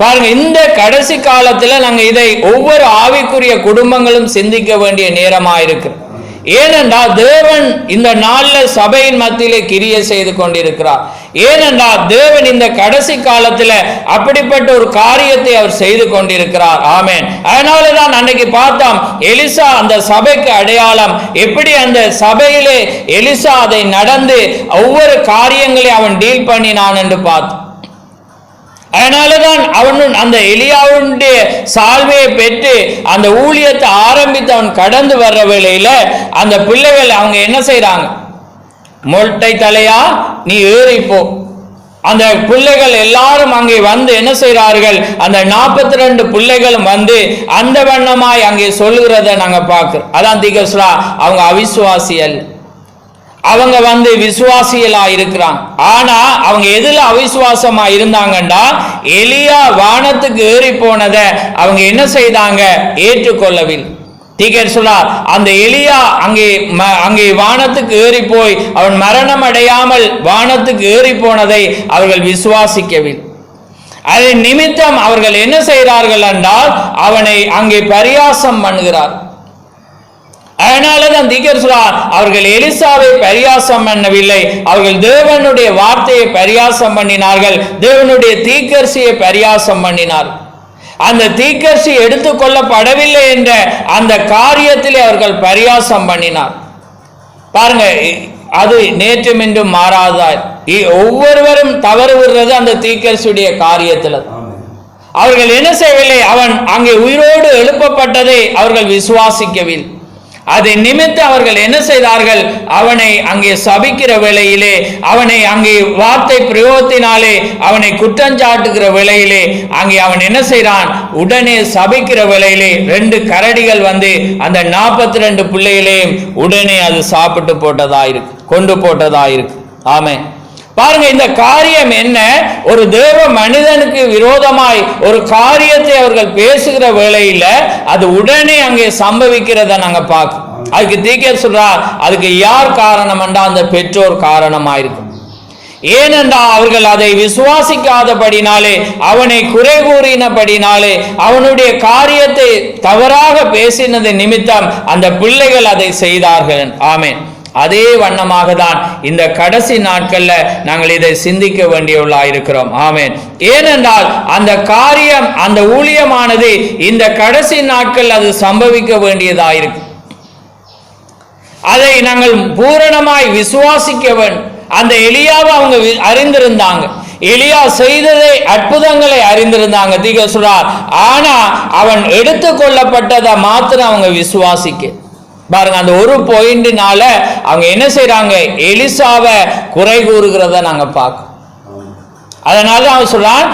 Speaker 1: பாருங்க, இந்த கடைசி காலத்துல நாங்க இதை ஒவ்வொரு ஆவிக்குரிய குடும்பங்களும் சிந்திக்க வேண்டிய நேரமாயிருக்கு. ஏனென்றால் தேவன் இந்த நாள்ல சபையின் மத்தியிலே கிரியை செய்து கொண்டிருக்கிறார். ஏனென்றால் தேவன் இந்த கடைசி காலத்துல அப்படிப்பட்ட ஒரு காரியத்தை அவர் செய்து கொண்டிருக்கிறார். ஆமென். அதனாலதான் அன்னைக்கு பார்த்தோம், எலிசா அந்த சபைக்கு அடையாளம். எப்படி அந்த சபையிலே எலிசா அதை நடந்து ஒவ்வொரு காரியங்களை அவன் டீல் பண்ணினான் என்று பார்த்தோம். அதனாலதான் அவன் அந்த எலியாவுடைய சால்வையை பெற்று அந்த ஊழியத்தை ஆரம்பித்து அவன் கடந்து வர்ற வேளையில அந்த பிள்ளைகள் அவங்க என்ன செய்யறாங்க, மொட்டை தலையா நீ ஏறிப்போ. அந்த பிள்ளைகள் எல்லாரும் அங்கே வந்து என்ன செய்கிறார்கள், அந்த 42 பிள்ளைகளும் வந்து அந்த வண்ணமாய் அங்கே சொல்லுகிறத நாங்க பார்க்கிறோம். அதான் திகஸ்ரா, அவங்க அவிசுவாசி அல்ல. அவங்க விசுவாசிகளா இருக்கிறாங்க. ஆனா அவங்க எதுல அவிசுவாசமா இருந்தாங்கன்னா, எலியா வானத்துக்கு ஏறி போனதை அவங்க என்ன செய்தாங்க? ஏற்றுக்கொள்ளவில்லை. தீர்க்கதரிசி சொல்றார், அந்த எலியா அங்கே வானத்துக்கு ஏறி போய் அவன் மரணம் அடையாமல் வானத்துக்கு ஏறி போனதை அவர்கள் விசுவாசிக்கவில்லை. அதன் நிமித்தம் அவர்கள் என்ன செய்கிறார்கள் என்றால், அவனை அங்கே பரியாசம் பண்ணுகிறார். அதனாலதான் தீர்க்கதரிசி சொல்றார், அவர்கள் எலிசாவை பரியாசம் பண்ணவில்லை, அவர்கள் தேவனுடைய வார்த்தையை பரியாசம் பண்ணினார்கள், தேவனுடைய தீர்க்கதரிசியை பரியாசம் பண்ணினார். அந்த தீர்க்கதரிசி எடுத்துக்கொள்ளப்படவில்லை என்ற அந்த காரியத்திலே அவர்கள் பரியாசம் பண்ணினார். பாருங்க, அது நேற்றும் இன்றும் மாறாதாய். ஒவ்வொருவரும் தவறு விடுறது அந்த தீர்க்கதரிசியுடைய காரியத்தில். அவர்கள் என்ன செய்யவில்லை? அவன் அங்கே உயிரோடு எழுப்பப்பட்டதை அவர்கள் விசுவாசிக்கவில்லை. அதை நிமித்து அவர்கள் என்ன செய்தார்கள்? அவனை அங்கே சபிக்கிற வேளையிலே, அவனை அங்கே வார்த்தை பிரயோகத்தினாலே அவனை குற்றஞ்சாட்டுகிற வேளையிலே, அங்கே அவன் என்ன செய்கிறான்? உடனே சபிக்கிற வேளையிலே 2 கரடிகள் அந்த 42 பிள்ளைகளையும் உடனே அது சாப்பிட்டு போட்டதாயிருக்கு, கொண்டு போட்டதாயிருக்கு. ஆமென். பாருங்க, இந்த காரியம் என்ன? ஒரு தேவ மனிதனுக்கு விரோதமாய் ஒரு காரியத்தை அவர்கள் பேசுகிற வேளையில அது உடனே அங்கே சம்பவிக்கிறத நாங்க பார்க்கணும். அதுக்கு தீர்க்கதரிசி சொல்றார், அதுக்கு யார் காரணம் என்றால் அந்த பெற்றோர் காரணமாயிருக்கும். ஏனென்றால் அவர்கள் அதை விசுவாசிக்காதபடினாலே, அவனை குறை கூறினபடினாலே, அவனுடைய காரியத்தை தவறாக பேசினது நிமித்தம் அந்த பிள்ளைகள் அதை செய்தார்கள். ஆமென். அதே வண்ணமாக தான் இந்த கடைசி நாட்கள்ல நாங்கள் இதை சிந்திக்க வேண்டியுள்ளாயிருக்கிறோம். ஆமென். ஏனென்றால் அந்த காரியம், அந்த ஊழியமானது இந்த கடைசி நாட்கள் அது சம்பவிக்க வேண்டியதாயிருக்கு. அதை நாங்கள் பூரணமாய் விசுவாசிக்க வேண்டும். அந்த எலியாவை அவங்க அறிந்திருந்தாங்க, எலியா செய்ததை அற்புதங்களை அறிந்திருந்தாங்க. தீர்க்கதரிசி சொல்றார், ஆனா அவன் எடுத்துக்கொள்ளப்பட்டதை மாத்திரம் அவங்க விசுவாசிக்க. பாருங்க, அந்த ஒரு பாயிண்ட்னால அவங்க என்ன செய்யறாங்க? எலிசாவை குறை கூறுகிறத நாங்க பார்க்க. அதனால அவன் சொல்றான்,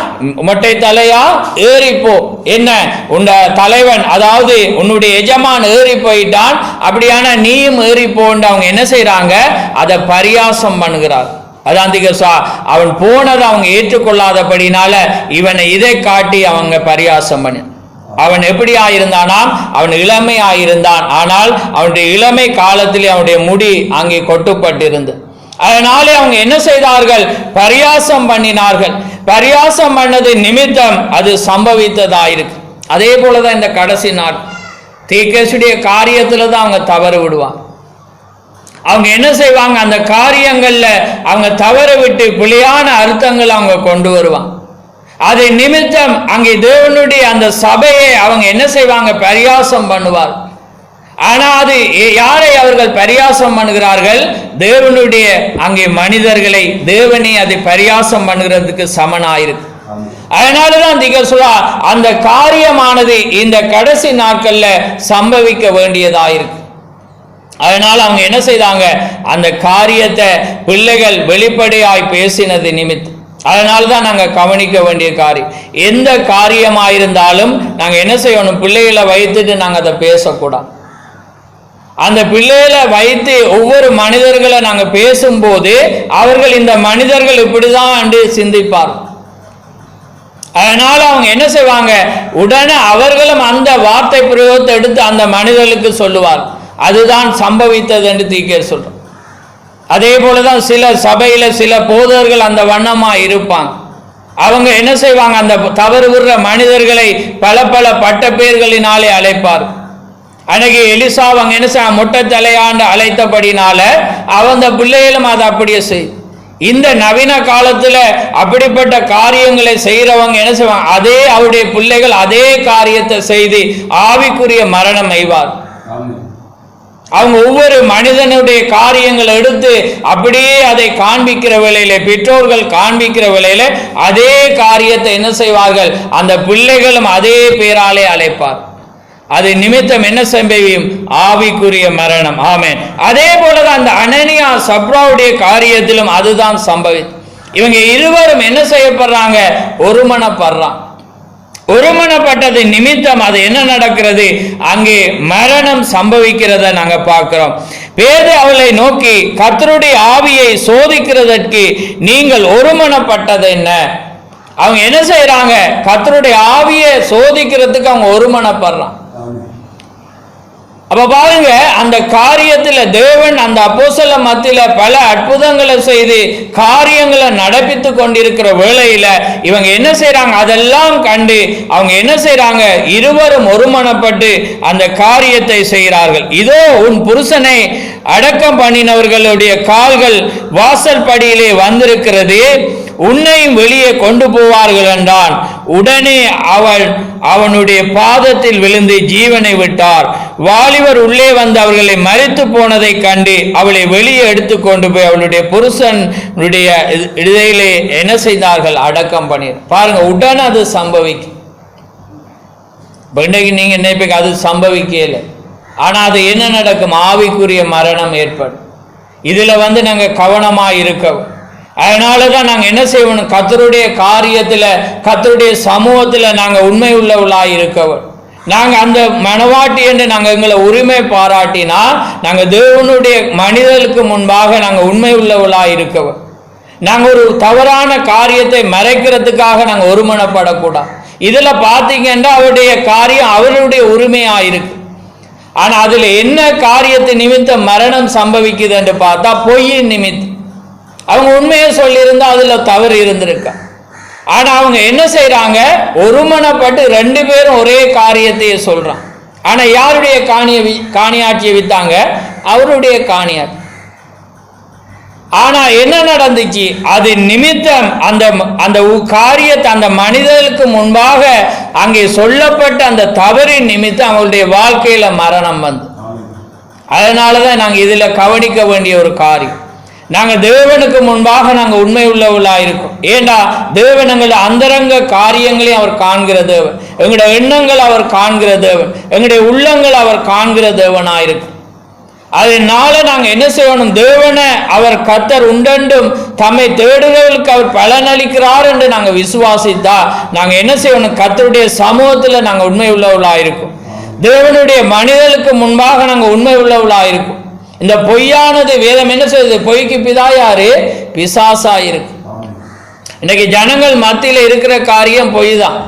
Speaker 1: மொட்டை தலையா ஏறிப்போ. என்ன, உன் தலைவன், அதாவது உன்னுடைய எஜமான் ஏறி போயிட்டான், அப்படியான நீயும் ஏறி போன்னு அவங்க என்ன செய்யறாங்க? அதை பரியாசம் பண்ணுகிறார். அதான் தீர்க்கதரிசி, அவன் போனதை அவங்க ஏற்றுக்கொள்ளாதபடினால இவனை இதை காட்டி அவங்க பரியாசம் பண்ண. அவன் எப்படி ஆயிருந்தானாம்? அவன் இளமை ஆயிருந்தான். ஆனால் அவனுடைய இளமை காலத்திலே அவனுடைய முடி அங்கே கொட்டுப்பட்டிருந்து. அதனாலே அவங்க என்ன செய்தார்கள்? பரியாசம் பண்ணினார்கள். பரியாசம் பண்ணது நிமித்தம் அது சம்பவித்ததாயிருக்கு. அதே போலதான் இந்த கடைசி நாள் தீர்க்கதரிசியுடைய காரியத்துல தான் அவங்க தவறு விடுவாங்க. அவங்க என்ன செய்வாங்க? அந்த காரியங்கள்ல அவங்க தவறு விட்டு பிழையான அர்த்தங்களை அவங்க கொண்டு வருவாங்க. அதை நிமித்தம் அங்கே தேவனுடைய அந்த சபையை அவங்க என்ன செய்வாங்க? பரியாசம் பண்ணுவார். ஆனா அது யாரை அவர்கள் பரியாசம் பண்ணுகிறார்கள்? தேவனுடைய அங்கே மனிதர்களை. தேவனை அதை பரியாசம் பண்ணுகிறதுக்கு சமனாயிருக்கு. அதனாலதான் தீர்க்கதரிசி சொல்றார், அந்த காரியமானது இந்த கடைசி நாட்கள்ல சம்பவிக்க வேண்டியதாயிருக்கு. அதனால அவங்க என்ன செய்தாங்க? அந்த காரியத்தை பிள்ளைகள் வெளிப்படையாய் பேசினது நிமித்தம். அதனால்தான் நாங்க கவனிக்க வேண்டிய காரியம், எந்த காரியமாயிருந்தாலும் நாங்க என்ன செய்யணும்? பிள்ளைகளை வைத்துட்டு நாங்க அதை பேசக்கூடாது. அந்த பிள்ளைகளை வைத்து ஒவ்வொரு மனிதர்களை நாங்க பேசும்போது அவர்கள் இந்த மனிதர்கள் இப்படிதான் என்று சிந்திப்பார். அதனால அவங்க என்ன செய்வாங்க? உடனே அவர்களும் அந்த வார்த்தை பிரயோகத்தை எடுத்து அந்த மனிதர்களுக்கு சொல்லுவார். அதுதான் சம்பவித்தது என்று தீர்க்கதரிசி சொல்றோம். அதே போலதான் சில சபையில சில போதகர்கள் அந்த வண்ணமா இருப்பாங்க. அவங்க என்ன செய்வாங்க? அந்த தவறு விடுற மனிதர்களை பல பல பட்ட பெயர்களினாலே அழைப்பார். அன்னைக்கு எலிசா அவங்க என்ன செய்ய மொட்டை தலையாண்டு அழைத்தபடினால அவங்க பிள்ளைகளும் அதை அப்படியே செய். இந்த நவீன காலத்துல அப்படிப்பட்ட காரியங்களை செய்யறவங்க என்ன செய்வாங்க? அதே அவருடைய பிள்ளைகள் அதே காரியத்தை செய்து ஆவிக்குரிய மரணம் எய்வார். அவங்க ஒவ்வொரு மனிதனுடைய காரியங்களை எடுத்து அப்படியே அதை காண்பிக்கிற வேளையில, பெற்றோர்கள் காண்பிக்கிற வேளையில அதே காரியத்தை என்ன செய்வார்கள்? அந்த பிள்ளைகளும் அதே பேராலே அழைப்பார். அது நிமித்தம் என்ன சம்பவியும்? ஆவிக்குரிய மரணம். ஆமென். அதே போலதான் அந்த அனனியா சப்ராவுடைய காரியத்திலும் அதுதான் சம்பவித்து. இவங்க இருவரும் என்ன செய்யப்படுறாங்க? ஒருமனப்படுறான். ஒருமனப்பட்டது நிமித்தம் அது என்ன நடக்கிறது? அங்கே மரணம் சம்பவிக்கிறத நாங்க பார்க்கிறோம். பேதுரு அவளை நோக்கி, கர்த்தருடைய ஆவியை சோதிக்கிறதற்கு நீங்கள் ஒருமனப்பட்டது என்ன? அவங்க என்ன செய்யறாங்க? கர்த்தருடைய ஆவியை சோதிக்கிறதுக்கு அவங்க ஒருமனப்படுறாங்க. அப்ப பாருங்க, அந்த காரியத்துல தேவன் அந்த அப்போஸ்தல மத்தியில பல அற்புதங்களை செய்து காரியங்களை நடப்பித்து கொண்டிருக்கிற வேளையில இவங்க என்ன செய்யறாங்க? அதெல்லாம் கண்டு அவங்க என்ன செய்யறாங்க? இருவரும் ஒருமனப்பட்டு அந்த காரியத்தை செய்கிறார்கள். இதோ உன் புருஷனை அடக்கம் பண்ணினவர்களுடைய கால்கள் வாசல் படியிலே வந்திருக்கிறது, உன்னையும் வெளியே கொண்டு போவார்கள் என்றான். உடனே அவனுடைய பாதத்தில் விழுந்து ஜீவனை விட்டார். வாலிபர் உள்ளே வந்து அவர்களை மரித்து போனதை கண்டு அவளை வெளியே எடுத்து கொண்டு போய் அவளுடைய புருஷனுடைய இடையிலே என்ன செய்தார்கள்? அடக்கம் பண்ணி. பாருங்க, உடனே அது சம்பவிக்கும். இன்றைக்கு நீங்க நினைப்பீங்க அது சம்பவிக்கல, ஆனா அது என்ன நடக்கும்? ஆவிக்குரிய மரணம் ஏற்படும். இதுல நாங்க கவனமா இருக்கவும். அதனாலதான் நாங்க என்ன செய்வோம்? கர்த்தருடைய காரியத்துல, கர்த்தருடைய சமூகத்துல நாங்க உண்மை உள்ளவர்களாய் இருக்கவும். நாங்க அந்த மனவாட்டி என்று நாங்க எங்களை உரிமை பாராட்டினா நாங்க தேவனுடைய மனிதர்களுக்கு முன்பாக நாங்க உண்மை உள்ளவர்களாய் இருக்கவும். நாங்க ஒரு தவறான காரியத்தை மறைக்கிறதுக்காக நாங்க ஒருமனப்படக்கூடாது. இதுல பாத்தீங்கன்னா அவருடைய காரியம் அவருடைய உரிமையா இருக்கு. ஆனா அதுல என்ன காரியத்தை நிமித்தம் மரணம் சம்பவிக்குது என்று பார்த்தா பொய்யின் நிமித்தம். அவங்க உண்மையை சொல்லியிருந்தா அதுல தவறு இருந்திருக்கா. ஆனா அவங்க என்ன செய்யறாங்க? ஒருமனப்பட்டு ரெண்டு பேரும் ஒரே காரியத்தையே சொல்றாங்க. ஆனா யாருடைய காணியாட்சியை வித்தாங்க? அவருடைய காணியாட்சி. ஆனா என்ன நடந்துச்சு? அது நிமித்தம் அந்த காரியத்தை அந்த மனிதர்களுக்கு முன்பாக அங்கே சொல்லப்பட்ட அந்த தவறின் நிமித்தம் அவங்களுடைய வாழ்க்கையில மரணம் வந்து. அதனாலதான் நாங்க இதுல கவனிக்க வேண்டிய ஒரு காரியம், நாங்க தேவனுக்கு முன்பாக நாங்க உண்மை உள்ளவர்களா இருக்கோம். ஏண்டா தேவன் எங்களுடைய அந்தரங்க காரியங்களையும் அவர் காண்கிற தேவன், எங்களுடைய எண்ணங்கள் அவர் காண்கிற தேவன், எங்களுடைய உள்ளங்கள் அவர் காண்கிற தேவனாயிருக்கு. அதனால நாங்க என்ன செய்யணும்? தேவனை அவர் கர்த்தர் உண்டென்றும் தம்மை தேடுகிறவர்களுக்கு அவர் பலனளிக்கிறார் என்று நாங்க விசுவாசித்தா நாங்க என்ன செய்யணும்? கர்த்தருடைய சமூகத்துல நாங்க உண்மை உள்ளவர்களா இருக்கும். தேவனுடைய மனிதர்களுக்கு முன்பாக நாங்க உண்மை உள்ளவர்களா இருக்கும். இந்த பொய்யானது வேதம் என்ன செய்யுது? பொய்க்கு பிதா யாரு? பிசாசா இருக்கு. இன்னைக்கு ஜனங்கள் மத்தியில இருக்கிற காரியம் பொய் தான்.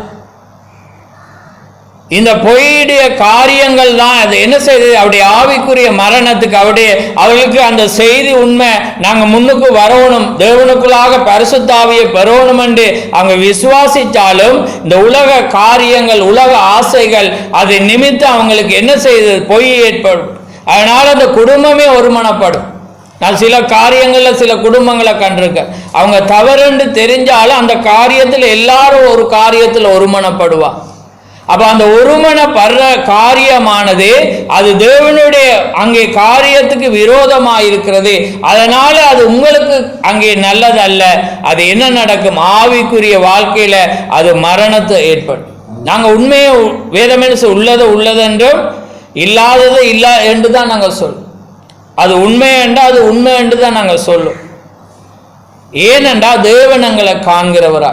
Speaker 1: இந்த பொய்யுடைய காரியங்கள் தான் அது என்ன செய்யுது? அவருடைய ஆவிக்குரிய மரணத்துக்கு அவர்களுக்கு அந்த செய்தி உண்மை நாங்க முன்னுக்கு வரணும், தேவனுக்குள்ளாக பரிசுத்த ஆவியை பெறணும் என்று அவங்க விசுவாசித்தாலும் இந்த உலக காரியங்கள், உலக ஆசைகள் அது நிமித்தம் அவங்களுக்கு என்ன செய்யுது? பொய் ஏற்படும். அதனால அந்த குடும்பமே ஒருமனப்படும். நான் சில காரியங்கள்ல சில குடும்பங்களை கண்டிருக்கேன். அவங்க தவறுன்னு தெரிஞ்சாலும் அந்த காரியத்தில் எல்லாரும் ஒரு காரியத்தில் ஒருமனப்படுவா. அப்ப அந்த ஒருமனப்படுற காரியமானது அது தேவனுடைய அங்கே காரியத்துக்கு விரோதமா இருக்கிறது. அதனால அது உங்களுக்கு அங்கே நல்லதல்ல. அது என்ன நடக்கும்? ஆவிக்குரிய வாழ்க்கையில அது மரணத்தை ஏற்படும். நாங்க உண்மையை வேதமே உள்ளது உள்ளதென்றும் இல்லாதது இல்ல என்று தான் நாங்கள் சொல்லும். அது உண்மை என்றால் அது உண்மை என்று தான் நாங்கள் சொல்லும். ஏனென்றால் தேவன் எங்களை காண்கிறவரா.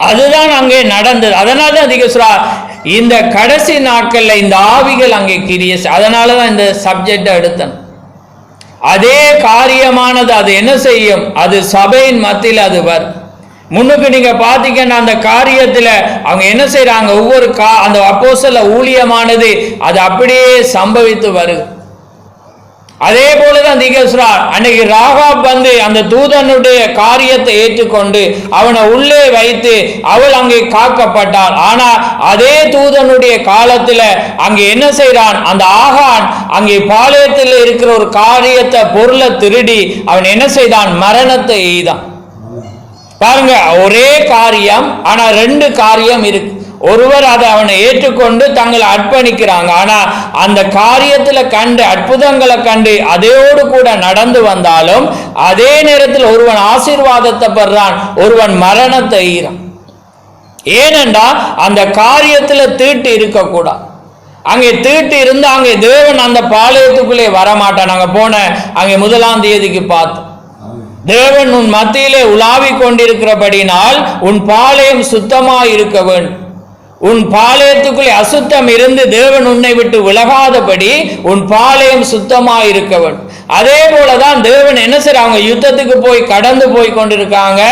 Speaker 1: அதுதான் அங்கே நடந்தது. அதனால அதிக இந்த கடைசி நாட்கள்ல இந்த ஆவிகள் அங்கே கிரிய. அதனாலதான் இந்த சப்ஜெக்ட் எடுத்தேன். அதே காரியமானது அது என்ன செய்யும்? அது சபையின் மத்தியில் அது வரும். முன்னுக்கு நீங்க பாத்தீங்கன்னா அந்த காரியத்துல அவங்க என்ன செய்யறாங்க? ஒவ்வொரு அந்த அப்போஸ்தல ஊழியமானது அது அப்படியே சம்பவித்து வருது. அதே போலதான் அன்னைக்கு ராகாப் வந்து அந்த தூதனுடைய காரியத்தை ஏற்றுக்கொண்டு அவனை உள்ளே வைத்து அவள் அங்கே காக்கப்பட்டாள். ஆனா அதே தூதனுடைய காலத்துல அங்கே என்ன செய்யறான்? அந்த ஆகான் அங்கே பாளையத்தில் இருக்கிற ஒரு காரியத்தை பொருளை திருடி அவன் என்ன செய்தான்? மரணத்தை எய்தான். பாருங்க, ஒரே காரியம் ஆனா ரெண்டு காரியம் இருக்கு. ஒருவர் அதை அவனை ஏற்றுக்கொண்டு தங்களை அர்ப்பணிக்கிறாங்க. ஆனா அந்த காரியத்துல கண்டு அற்புதங்களை கண்டு அதையோடு கூட நடந்து வந்தாலும் அதே நேரத்தில் ஒருவன் ஆசீர்வாதத்தை பெறான், ஒருவன் மரணத்தை ஈரான். ஏனென்றா அந்த காரியத்துல தீட்டு இருக்கக்கூடாது. அங்கே தீட்டு இருந்தா அங்கே தேவன் அந்த பாளையத்துக்குள்ளே வரமாட்டான். நாங்க போன அங்கே 1ஆம் தேதிக்கு பார்த்தோம். தேவன் உன் மத்தியிலே உலாவிக் கொண்டிருக்கிறபடினால் உன் பாளையம் சுத்தமாய் இருக்க வேண்டும். உன் பாளையத்துக்குள்ளே அசுத்தம் இருந்து தேவன் உன்னை விட்டு விலகாதபடி உன் பாளையம் சுத்தமாக இருக்க வேண்டும். அதே போலதான் தேவன் என்ன செய்ய, அவங்க யுத்தத்துக்கு போய் கடந்து போய் கொண்டிருக்காங்க.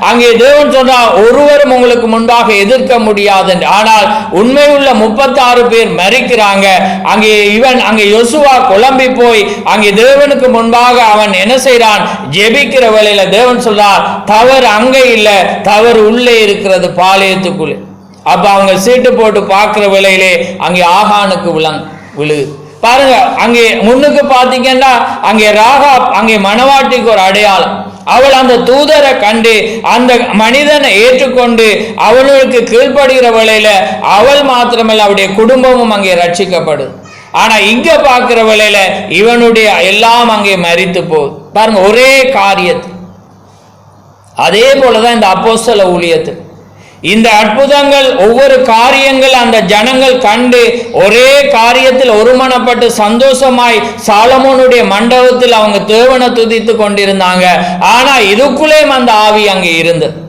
Speaker 1: அங்கே தேவன் சொல்றார், ஒருவரும் உங்களுக்கு முன்பாக எதிர்க்க முடியாது. ஆனால் உண்மை உள்ள 36 பேர் மரிக்கிறாங்க. அங்கே யோசுவா குழம்பி போய் அங்கே தேவனுக்கு முன்பாக அவன் என்ன செய்யறான், ஜெபிக்கிற வேளையில தேவன் சொல்றார், தவறு அங்கே இல்லை, தவறு உள்ளே இருக்கிறது பாளையத்துக்குள்ளே. அப்ப அவங்க சீட்டு போட்டு பார்க்கிற வேளையிலே அங்கே ஆகானுக்கு விழுது. பாருங்க, அங்கே முன்னுக்கு பாத்தீங்கன்னா அங்கே ராகாப் அங்கே மணவாட்டிக்கு ஒரு அடையாளம். அவள் அந்த தூதரை கண்டு அந்த மனிதனை ஏற்றுக்கொண்டு அவளுக்கு கீழ்ப்படுகிற வேளையில அவள் மாத்திரமல்ல அவருடைய குடும்பமும் அங்கே ரட்சிக்கப்படுது. ஆனா இங்க பார்க்கிற வேளையில இவனுடைய எல்லாம் அங்கே மரித்து போகுது. பாருங்க, ஒரே காரியத்தில். அதே போலதான் இந்த அப்போஸ்தல ஊழியத்தில் இந்த அற்புதங்கள், ஒவ்வொரு காரியங்கள் அந்த ஜனங்கள் கண்டு ஒரே காரியத்தில் ஒருமனப்பட்டு சந்தோஷமாய் சாலமோனுடைய மண்டபத்தில் அவங்க தேவனை துதித்து கொண்டிருந்தாங்க. ஆனா இதுக்குள்ளே அந்த ஆவி அங்கே இருந்தது.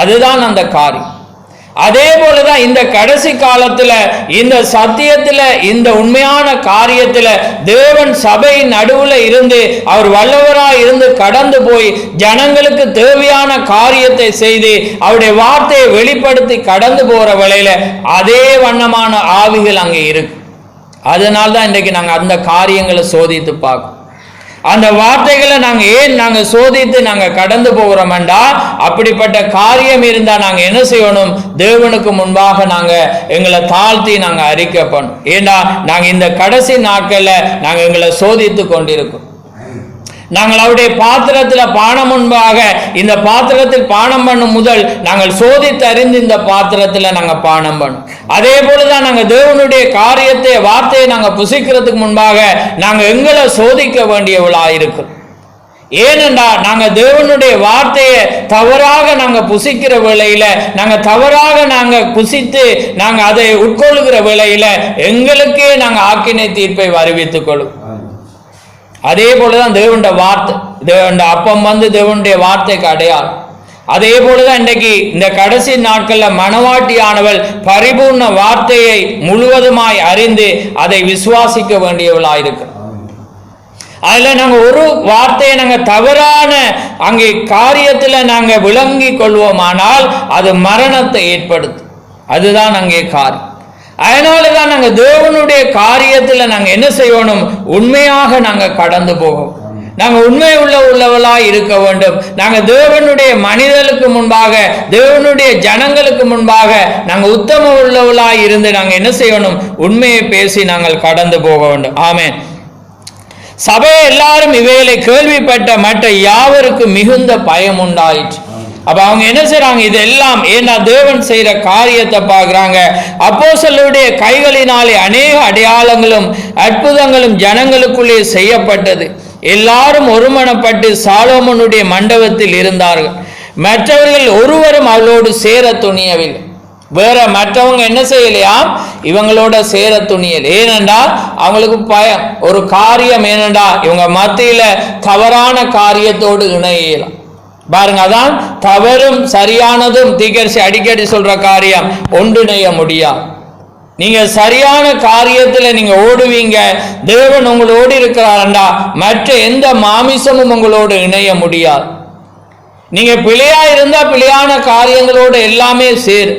Speaker 1: அதுதான் அந்த காரியம். அதே போலதான் இந்த கடைசி காலத்துல இந்த சத்தியத்துல இந்த உண்மையான காரியத்துல தேவன் சபையின் நடுவுல இருந்து அவர் வல்லவராய் இருந்து கடந்து போய் ஜனங்களுக்கு தேவையான காரியத்தை செய்து அவருடைய வார்த்தையை வெளிப்படுத்தி கடந்து போற வேளையில அதே வண்ணமான ஆவிகள் அங்கே இருக்கு. அதனால்தான் இன்றைக்கு நாங்க அந்த காரியங்களை சோதித்து பார்க்கணும். அந்த வார்த்தைகளை நாங்க சோதித்து நாங்க கடந்து போகிறோம்டா, அப்படிப்பட்ட காரியம் இருந்தா நாங்க என்ன செய்யணும், தேவனுக்கு முன்பாக நாங்க எங்களை தாழ்த்தி நாங்க அறிக்கை பண்ணணும். ஏண்டா நாங்க இந்த கடைசி நாட்கள்ல நாங்க எங்களை சோதித்து கொண்டிருக்கோம். நாங்கள் அவருடைய பாத்திரத்தில் பானம் முன்பாக இந்த பாத்திரத்தில் பானம் பண்ணும் முதல் நாங்கள் சோதித்து அறிந்து இந்த பாத்திரத்தில் நாங்கள் பானம் பண்ணும். அதே போலதான் நாங்கள் தேவனுடைய காரியத்தை வார்த்தையை நாங்கள் புசிக்கிறதுக்கு முன்பாக நாங்கள் எங்களை சோதிக்க வேண்டியவளாக இருக்கிறோம். ஏனென்றா நாங்க தேவனுடைய வார்த்தையை தவறாக நாங்க புசிக்கிற வேளையில, நாங்க தவறாக நாங்க புசித்து நாங்க அதை உட்கொள்ளுகிற வேளையில எங்களுக்கே நாங்க ஆக்கினை தீர்ப்பை அறிவித்துக் கொள்ளும். அதே போலதான் தேவனுடைய வார்த்தை, தேவனுடைய அப்பம் தேவனுடைய வார்த்தைக்கு அடையாளம். அதே போலதான் இன்றைக்கு இந்த கடைசி நாட்கள்ல மணவாட்டியானவள் பரிபூர்ண வார்த்தையை முழுவதுமாய் அறிந்து அதை விசுவாசிக்க வேண்டியவளாயிருக்கிறோம். அதுல நாங்க ஒரு வார்த்தையை நாங்க தவறான அங்கே காரியத்துல நாங்க விளங்கி கொள்வோமானால் அது மரணத்தை ஏற்படுத்தும். அதுதான் அங்கே காரியம். அதனாலதான் நாங்க தேவனுடைய காரியத்துல நாங்க என்ன செய்யணும், உண்மையாக நாங்க கடந்து போவோம். நாங்க உண்மை உள்ளவளாய் இருக்க வேண்டும். நாங்க தேவனுடைய மனிதர்களுக்கு முன்பாக, தேவனுடைய ஜனங்களுக்கு முன்பாக நாங்க உத்தம உள்ளவளாய் இருந்து நாங்க என்ன செய்யணும், உண்மையை பேசி நாங்கள் கடந்து போக வேண்டும். ஆமென். சபை எல்லாரும் இவைகளை கேள்விப்பட்ட மற்ற யாவருக்கு மிகுந்த பயம் உண்டாயிற்று. அப்ப அவங்க என்ன செய்யறாங்க, இதெல்லாம் ஏன்னா தேவன் செய்யற காரியத்தை பார்க்கிறாங்க. அப்போஸ்தலருடைய கைகளினாலே அநேக அடையாளங்களும் அற்புதங்களும் ஜனங்களுக்குள்ளே செய்யப்பட்டது. எல்லாரும் ஒருமனப்பட்டு சாலோமோனுடைய மண்டபத்தில் இருந்தார்கள். மற்றவர்கள் ஒருவரும் அவளோடு சேர துணியவில்லை. வேற மற்றவங்க என்ன செய்யலையாம், இவங்களோட சேர துணியல். ஏனென்றால் அவங்களுக்கு பயம். ஒரு காரியம் ஏனென்றா இவங்க மத்தியில தவறான காரியத்தோடு இணையலாம். பாருங்க, அதான் தவறும் சரியானதும் தீர்க்கதரிசி அடிக்கடி சொல்ற காரியம் ஒன்றிணைய முடியாது. நீங்க சரியான காரியத்துல நீங்க ஓடுவீங்க, தேவன் உங்களோடு இருக்கிறாரண்டா மற்ற எந்த மாமிசமும் உங்களோடு இணைய முடியாது. நீங்க பிழையா இருந்தா பிழையான காரியங்களோடு எல்லாமே சேரு.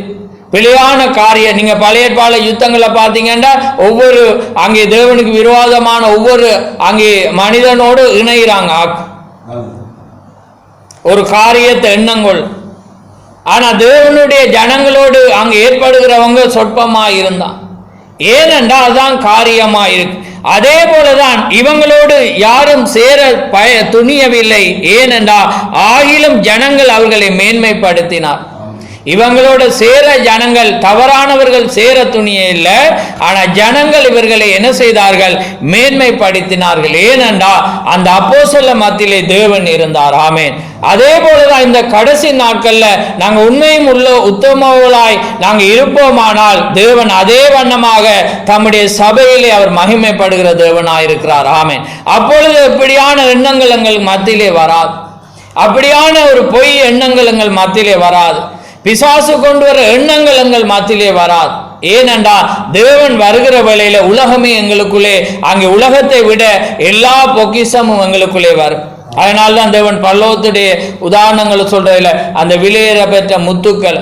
Speaker 1: பிழையான காரியம் நீங்க பழைய பால யுத்தங்களை பார்த்தீங்கன்னா ஒவ்வொரு அங்கே தேவனுக்கு விரோதமான ஒவ்வொரு அங்கே மனிதனோடு இணைகிறாங்க ஒரு காரியத்தை எண்ணங்கள். ஆனா தேவனுடைய ஜனங்களோடு அங்க ஏற்படுகிறவங்க சொற்பமா இருந்தான். ஏனென்றா அதுதான் காரியமா இருக்கு. அதே போலதான் இவங்களோடு யாரும் சேர துணியவில்லை. ஏனென்றா ஆகிலும் ஜனங்கள் அவர்களை மேன்மைப்படுத்தினார். இவங்களோட சேர ஜனங்கள், தவறானவர்கள் சேர துணிய இல்லை. ஆனா ஜனங்கள் இவர்களை என்ன செய்தார்கள், மேன்மைப்படுத்தினார்கள். ஏனென்றா அந்த அப்போஸ்தல மத்தியிலே தேவன் இருந்தார். ஆமென். அதே போலதான் இந்த கடைசி நாட்கள்ல நாங்க உண்மையும் உள்ள உத்தமர்களாய் நாங்க இருப்போமானால் தேவன் அதே வண்ணமாக தம்முடைய சபையிலே அவர் மகிமைப்படுகிற தேவனாயிருக்கிறார். ஆமென். அப்பொழுது இப்படியான எண்ணங்கள் எங்கள் மத்தியிலே வராது. அப்படியான ஒரு பொய் எண்ணங்கள் எங்கள் மத்தியிலே வராது. பிசாசு கொண்டு வர எண்ணங்கள் எங்கள் மத்தியிலே வராது. ஏனென்றால் தேவன் வருகிற வேளையில உலகமே எங்களுக்குள்ளே, அங்கே உலகத்தை விட எல்லா பொக்கிஷமும் எங்களுக்குள்ளே வரும். அதனால்தான் தேவன் பரலோகத்துடைய உதாரணங்களை சொல்றதுல அந்த விலையேற பெற்ற முத்துக்கள்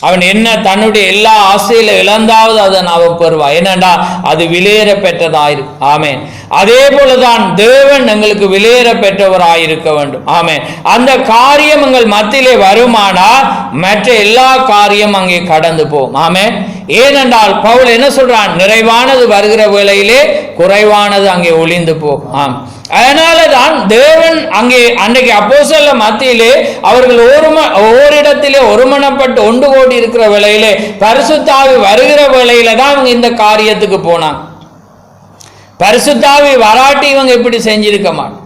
Speaker 1: அவன் என்ன தன்னுடைய எல்லா ஆசையில இழந்தாவது அதன் அவன் பெறுவான். ஏனென்றா அது விலையேற பெற்றதாயிருக்கு. ஆமேன். அதே போலதான் தேவன் எங்களுக்கு விலையேற பெற்றவராயிருக்க வேண்டும். ஆமேன். அந்த காரியம் எங்கள் மத்தியிலே வருமானால் மற்ற எல்லா காரியம் அங்கே கடந்து போகும். ஆமேன். ஏனென்றால் பவுல் என்ன சொல்றான், நிறைவானது வருகிற வேளையிலே குறைவானது அங்கே ஒளிந்து போகும். ஆம், அதனாலதான் தேவன் அங்கே அன்றைக்கு அப்போஸ்தலர் மத்தியிலே அவர்கள் ஓரிடத்திலே ஒருமனப்பட்டு ஒன்று கோடி இருக்கிற வேளையிலே பரிசுத்த ஆவி வருகிற வேளையில தான் அவங்க இந்த காரியத்துக்கு போனாங்க. பரிசுத்த ஆவி வராட்டி இவங்க இப்படி செஞ்சிருக்க மாட்டாங்க.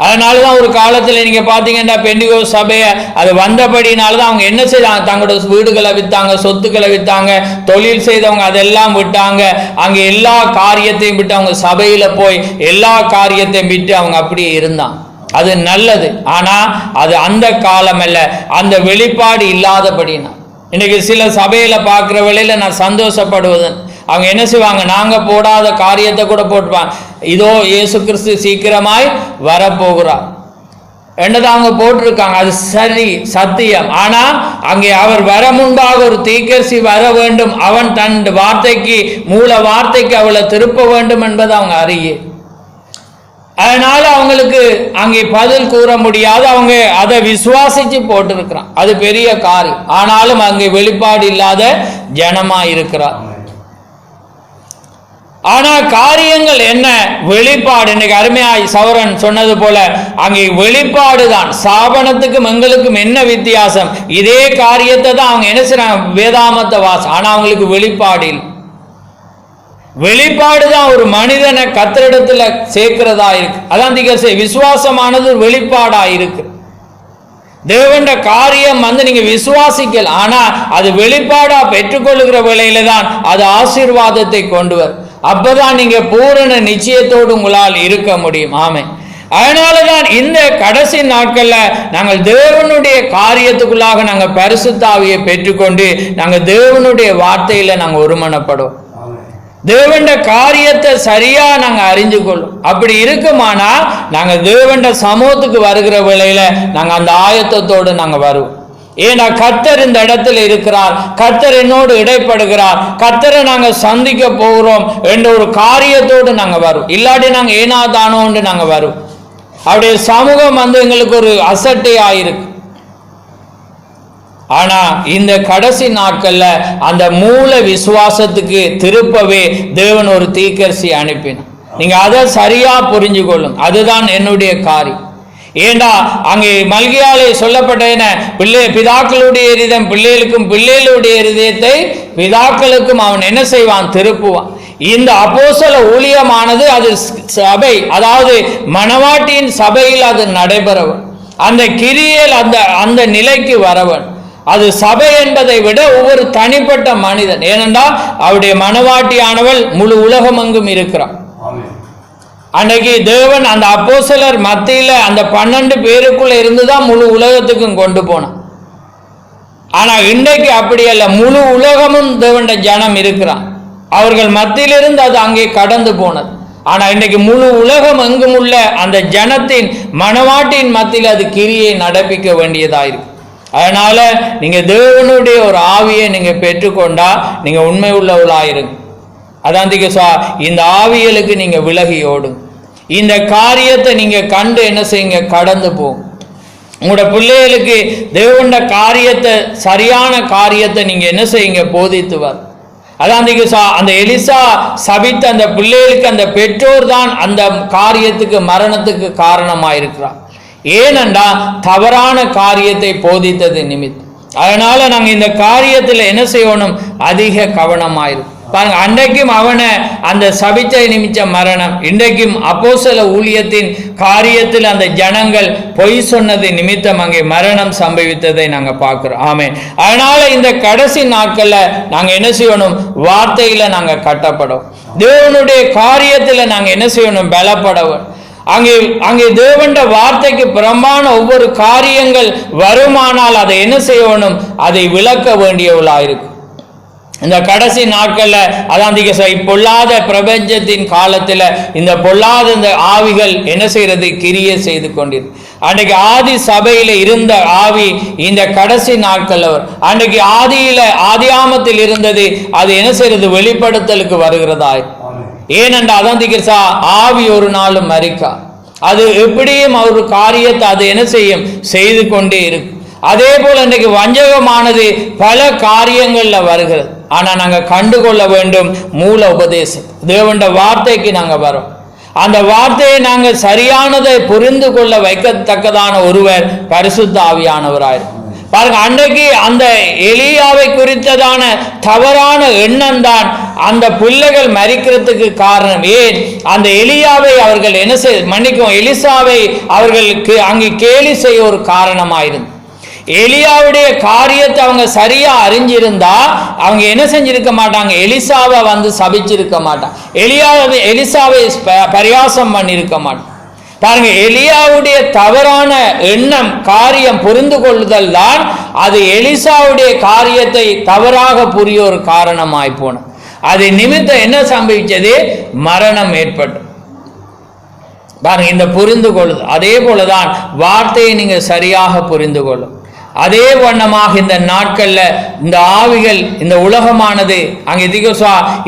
Speaker 1: அதனாலதான் ஒரு காலத்துல நீங்க பாத்தீங்கன்னா பெண்டிகோஸ்து சபையை அது வந்தபடினாலதான் அவங்க என்ன செய்தாங்க, தங்களோட வீடுகளை வித்தாங்க, சொத்துக்களை வித்தாங்க, தொழில் செய்தவங்க அதெல்லாம் விட்டாங்க. அங்க எல்லா காரியத்தையும் விட்டு அவங்க சபையில போய் எல்லா காரியத்தையும் விட்டு அவங்க அப்படியே இருந்தாங்க. அது நல்லது. ஆனா அது அந்த காலம் அல்ல, அந்த வெளிப்பாடு இல்லாதபடினா. இன்னைக்கு சில சபையில பார்க்கிற வேளையில நான் சந்தோஷப்படுவதன் அவங்க என்ன செய்வாங்க, நாங்க போடாத காரியத்தை கூட போட்டுப்பாங்க. இதோ இயேசு கிறிஸ்து சீக்கிரமாய் வரப்போகிறார் என்னதான் அவங்க போட்டிருக்காங்க. அது சரி, சத்தியம். ஆனா அங்கே அவர் வர முன்பாக ஒரு தீர்க்கதரிசி வர வேண்டும், அவன் தன் வார்த்தைக்கு மூல வார்த்தைக்கு அவளை திருப்ப வேண்டும் என்பது அவங்க அறிய. அதனால அவங்களுக்கு அங்கே பதில் கூற முடியாது. அவங்க அதை விசுவாசிச்சு போட்டிருக்கிறான். அது பெரிய காரியம். ஆனாலும் அங்கே வெளிப்பாடு இல்லாத ஜனமா இருக்கிறார். ஆனா காரியங்கள் என்ன, வெளிப்பாடு. இன்னைக்கு அருமையாய் சௌரன் சொன்னது போல அங்கே வெளிப்பாடு தான். ஸ்தாபனத்துக்கும் எங்களுக்கும் என்ன வித்தியாசம்? இதே காரியத்தை தான் அவங்க என்ன செய்றாங்க, வேதாமத்தை வாசம். ஆனா அவங்களுக்கு வெளிப்பாடு இல்லை. வெளிப்பாடு தான் ஒரு மனிதனை கர்த்தரிடத்துல சேர்க்கிறதா இருக்கு. அதான் விசுவாசமானது வெளிப்பாடா இருக்கு. தேவண்ட காரியம் நீங்க விசுவாசிக்கல, ஆனா அது வெளிப்பாடா பெற்றுக்கொள்ளுகிற வேளையில தான் அது ஆசீர்வாதத்தை கொண்டு வரும். அப்பதான் நீங்க பூரண நிச்சயத்தோடு உங்களால் இருக்க முடியும். ஆமென். அதனாலதான் இந்த கடைசி நாட்கள்ல நாங்கள் தேவனுடைய காரியத்துக்குள்ளாக நாங்கள் பரிசுத்த ஆவியை பெற்றுக்கொண்டு நாங்கள் தேவனுடைய வார்த்தையில நாங்கள் ஒருமனப்படுவோம். தேவண்ட காரியத்தை சரியா நாங்க அறிஞ்சு கொள்ளும். அப்படி இருக்குமானா நாங்க தேவண்ட சமூகத்துக்கு வருகிற வேளையில நாங்க அந்த ஆயத்தத்தோடு நாங்க வருவோம். ஏன்னா கர்த்தர் இந்த இடத்துல இருக்கிறார், கர்த்தர் என்னோடு இடைப்படுகிறார், கர்த்தரை நாங்க சந்திக்க போகிறோம் என்ற ஒரு காரியத்தோடு நாங்க வரும். இல்லாட்டி நாங்க ஏனாதானோன்னு நாங்க வரும். அவருடைய சமூகம் எங்களுக்கு ஒரு அசட்டை ஆயிருக்கு. ஆனா இந்த கடைசி நாட்கள்ல அந்த மூல விசுவாசத்துக்கு திருப்பவே தேவன் ஒரு தீர்க்கதரிசி அனுப்பினார். நீங்க அதை சரியா புரிஞ்சு கொள்ளும். அதுதான் என்னுடைய காரியம். ஏண்டா அங்கே மல்கியாலே சொல்லப்பட்ட என்ன, பிதாக்களுடைய இருதயம் பிள்ளைகளுக்கும் பிள்ளைகளுடைய இருதயத்தை பிதாக்களுக்கும் அவன் என்ன செய்வான், திருப்புவான். இந்த அப்போஸ்தல ஊழியமானது அது சபை, அதாவது மணவாட்டியின் சபையில் அது நடைபெறவன். அந்த கிரியையில் அந்த நிலைக்கு வரவன். அது சபை என்பதை விட ஒவ்வொரு தனிப்பட்ட மனிதன். ஏனென்றால் அவருடைய மணவாட்டியானவள் முழு உலகம் எங்கும் இருக்கிறார். அன்றைக்கு தேவன் அந்த அப்போஸ்தலர் மத்தியில அந்த 12 பேருக்குள்ள இருந்துதான் முழு உலகத்துக்கும் கொண்டு போனான். ஆனா இன்றைக்கு அப்படி அல்ல, முழு உலகமும் தேவனுடைய ஜனம் இருக்கிறான். அவர்கள் மத்தியிலிருந்து அது அங்கே கடந்து போனது. ஆனா இன்றைக்கு முழு உலகம் எங்கும் உள்ள அந்த ஜனத்தின் மணவாட்டின் மத்தியில் அது கிரியை நடப்பிக்க வேண்டியதாயிருக்கு. அதனால நீங்க தேவனுடைய ஒரு ஆவியை நீங்க பெற்றுக்கொண்டா நீங்க உண்மை உள்ளவளாயிருங்க. அதான் இந்த ஆவியலுக்கு நீங்க விலகி ஓடுங்க. இந்த காரியத்தை நீங்க கண்டு என்ன செய்யுங்க, கடந்து போகும். உங்களோட பிள்ளைகளுக்கு தேவனுடைய காரியத்தை, சரியான காரியத்தை நீங்க என்ன செய்யுங்க, போதித்துவார். அதான் அந்த எலிசா சபித்த அந்த பிள்ளைகளுக்கு அந்த பெற்றோர் தான் அந்த காரியத்துக்கு மரணத்துக்கு காரணமாயிருக்கிறார். ஏனென்றா தவறான காரியத்தை போதித்தது நிமித்தம். அதனால நாங்க இந்த காரியத்துல என்ன செய்யணும், அதிக கவனமாயிரும். பாருங்க, அன்றைக்கும் அவனை அந்த சபிச்சை நிமித்த மரணம், இன்றைக்கும் அப்போஸ்தல ஊழியத்தின் காரியத்தில் அந்த ஜனங்கள் பொய் சொன்னது நிமித்தம் அங்கே மரணம் சம்பவித்ததை நாங்க பார்க்கிறோம். ஆமென். அதனால இந்த கடைசி நாட்கள்ல நாங்க என்ன செய்யணும், வார்த்தையில நாங்க கட்டப்படும். தேவனுடைய காரியத்துல நாங்க என்ன செய்யணும், பலப்படவும். அங்கே தேவண்ட வார்த்தைக்கு புறம்பான ஒவ்வொரு காரியங்கள் வருமானால் அதை என்ன செய்யணும்? அதை விளக்க வேண்டியவளாயிருக்கும். இந்த கடைசி நாட்கள்ல அதான் பொல்லாத பிரபஞ்சத்தின் காலத்துல இந்த பொல்லாத இந்த ஆவிகள் என்ன செய்யறது? கிரியை செய்து கொண்டிருக்கு. அன்றைக்கு ஆதி சபையில இருந்த ஆவி இந்த கடைசி நாட்கள்ல அன்றைக்கு ஆதியாமத்தில் இருந்தது, அது என்ன செய்யறது? வெளிப்படுத்தலுக்கு வருகிறதா? ஏனென்றா அதான் ஆவி ஒரு நாளும் மறிக்கா. அது எப்படியும் ஒரு காரியத்தை அது என்ன செய்யும்? செய்து கொண்டே இருக்கு. அதே போல இன்றைக்கு வஞ்சகமானது பல காரியங்கள்ல வருகிறது. ஆனா நாங்க கண்டுகொள்ள வேண்டும் மூல உபதேசம், தேவண்ட வார்த்தைக்கு நாங்க வரோம். அந்த வார்த்தையை நாங்க சரியானதை புரிந்து கொள்ள வைக்கத்தக்கதான ஒருவர் பரிசுத்த ஆவியானவராயிருக்கும். பாருங்க, அன்றைக்கு அந்த எலியாவை குறித்ததான தவறான எண்ணம் தான் அந்த பிள்ளைகள் மரிக்கிறதுக்கு காரணம். ஏன்? அந்த எலியாவை அவர்கள் என்ன எலிசாவை அவர்களுக்கு அங்கே கேலி செய்ய ஒரு காரணமாயிருந்து. எலியாவுடைய காரியத்தை அவங்க சரியா அறிஞ்சிருந்தா அவங்க என்ன செஞ்சிருக்க மாட்டாங்க? எலிசாவை சபிச்சிருக்க மாட்டாங்க, எலிசாவை பரியாசம் பண்ணிருக்க மாட்டாங்க. பாருங்க, எலியாவுடைய தவறான எண்ணம் காரியம் புரிந்து கொள்ளுதல் தான் அது எலிசாவுடைய காரியத்தை தவறாக புரிய ஒரு காரணமாய் போன. அது நிமித்தம் என்ன சம்பவிச்சது? மரணம் ஏற்பட்டு. பாருங்க, இந்த புரிந்து கொள்ளுதல் அதே போலதான் வார்த்தையை நீங்க சரியாக புரிந்து கொள்ளும். அதே வண்ணமாக இந்த நாட்கள்ல இந்த ஆவிகள், இந்த உலகமானது அங்கே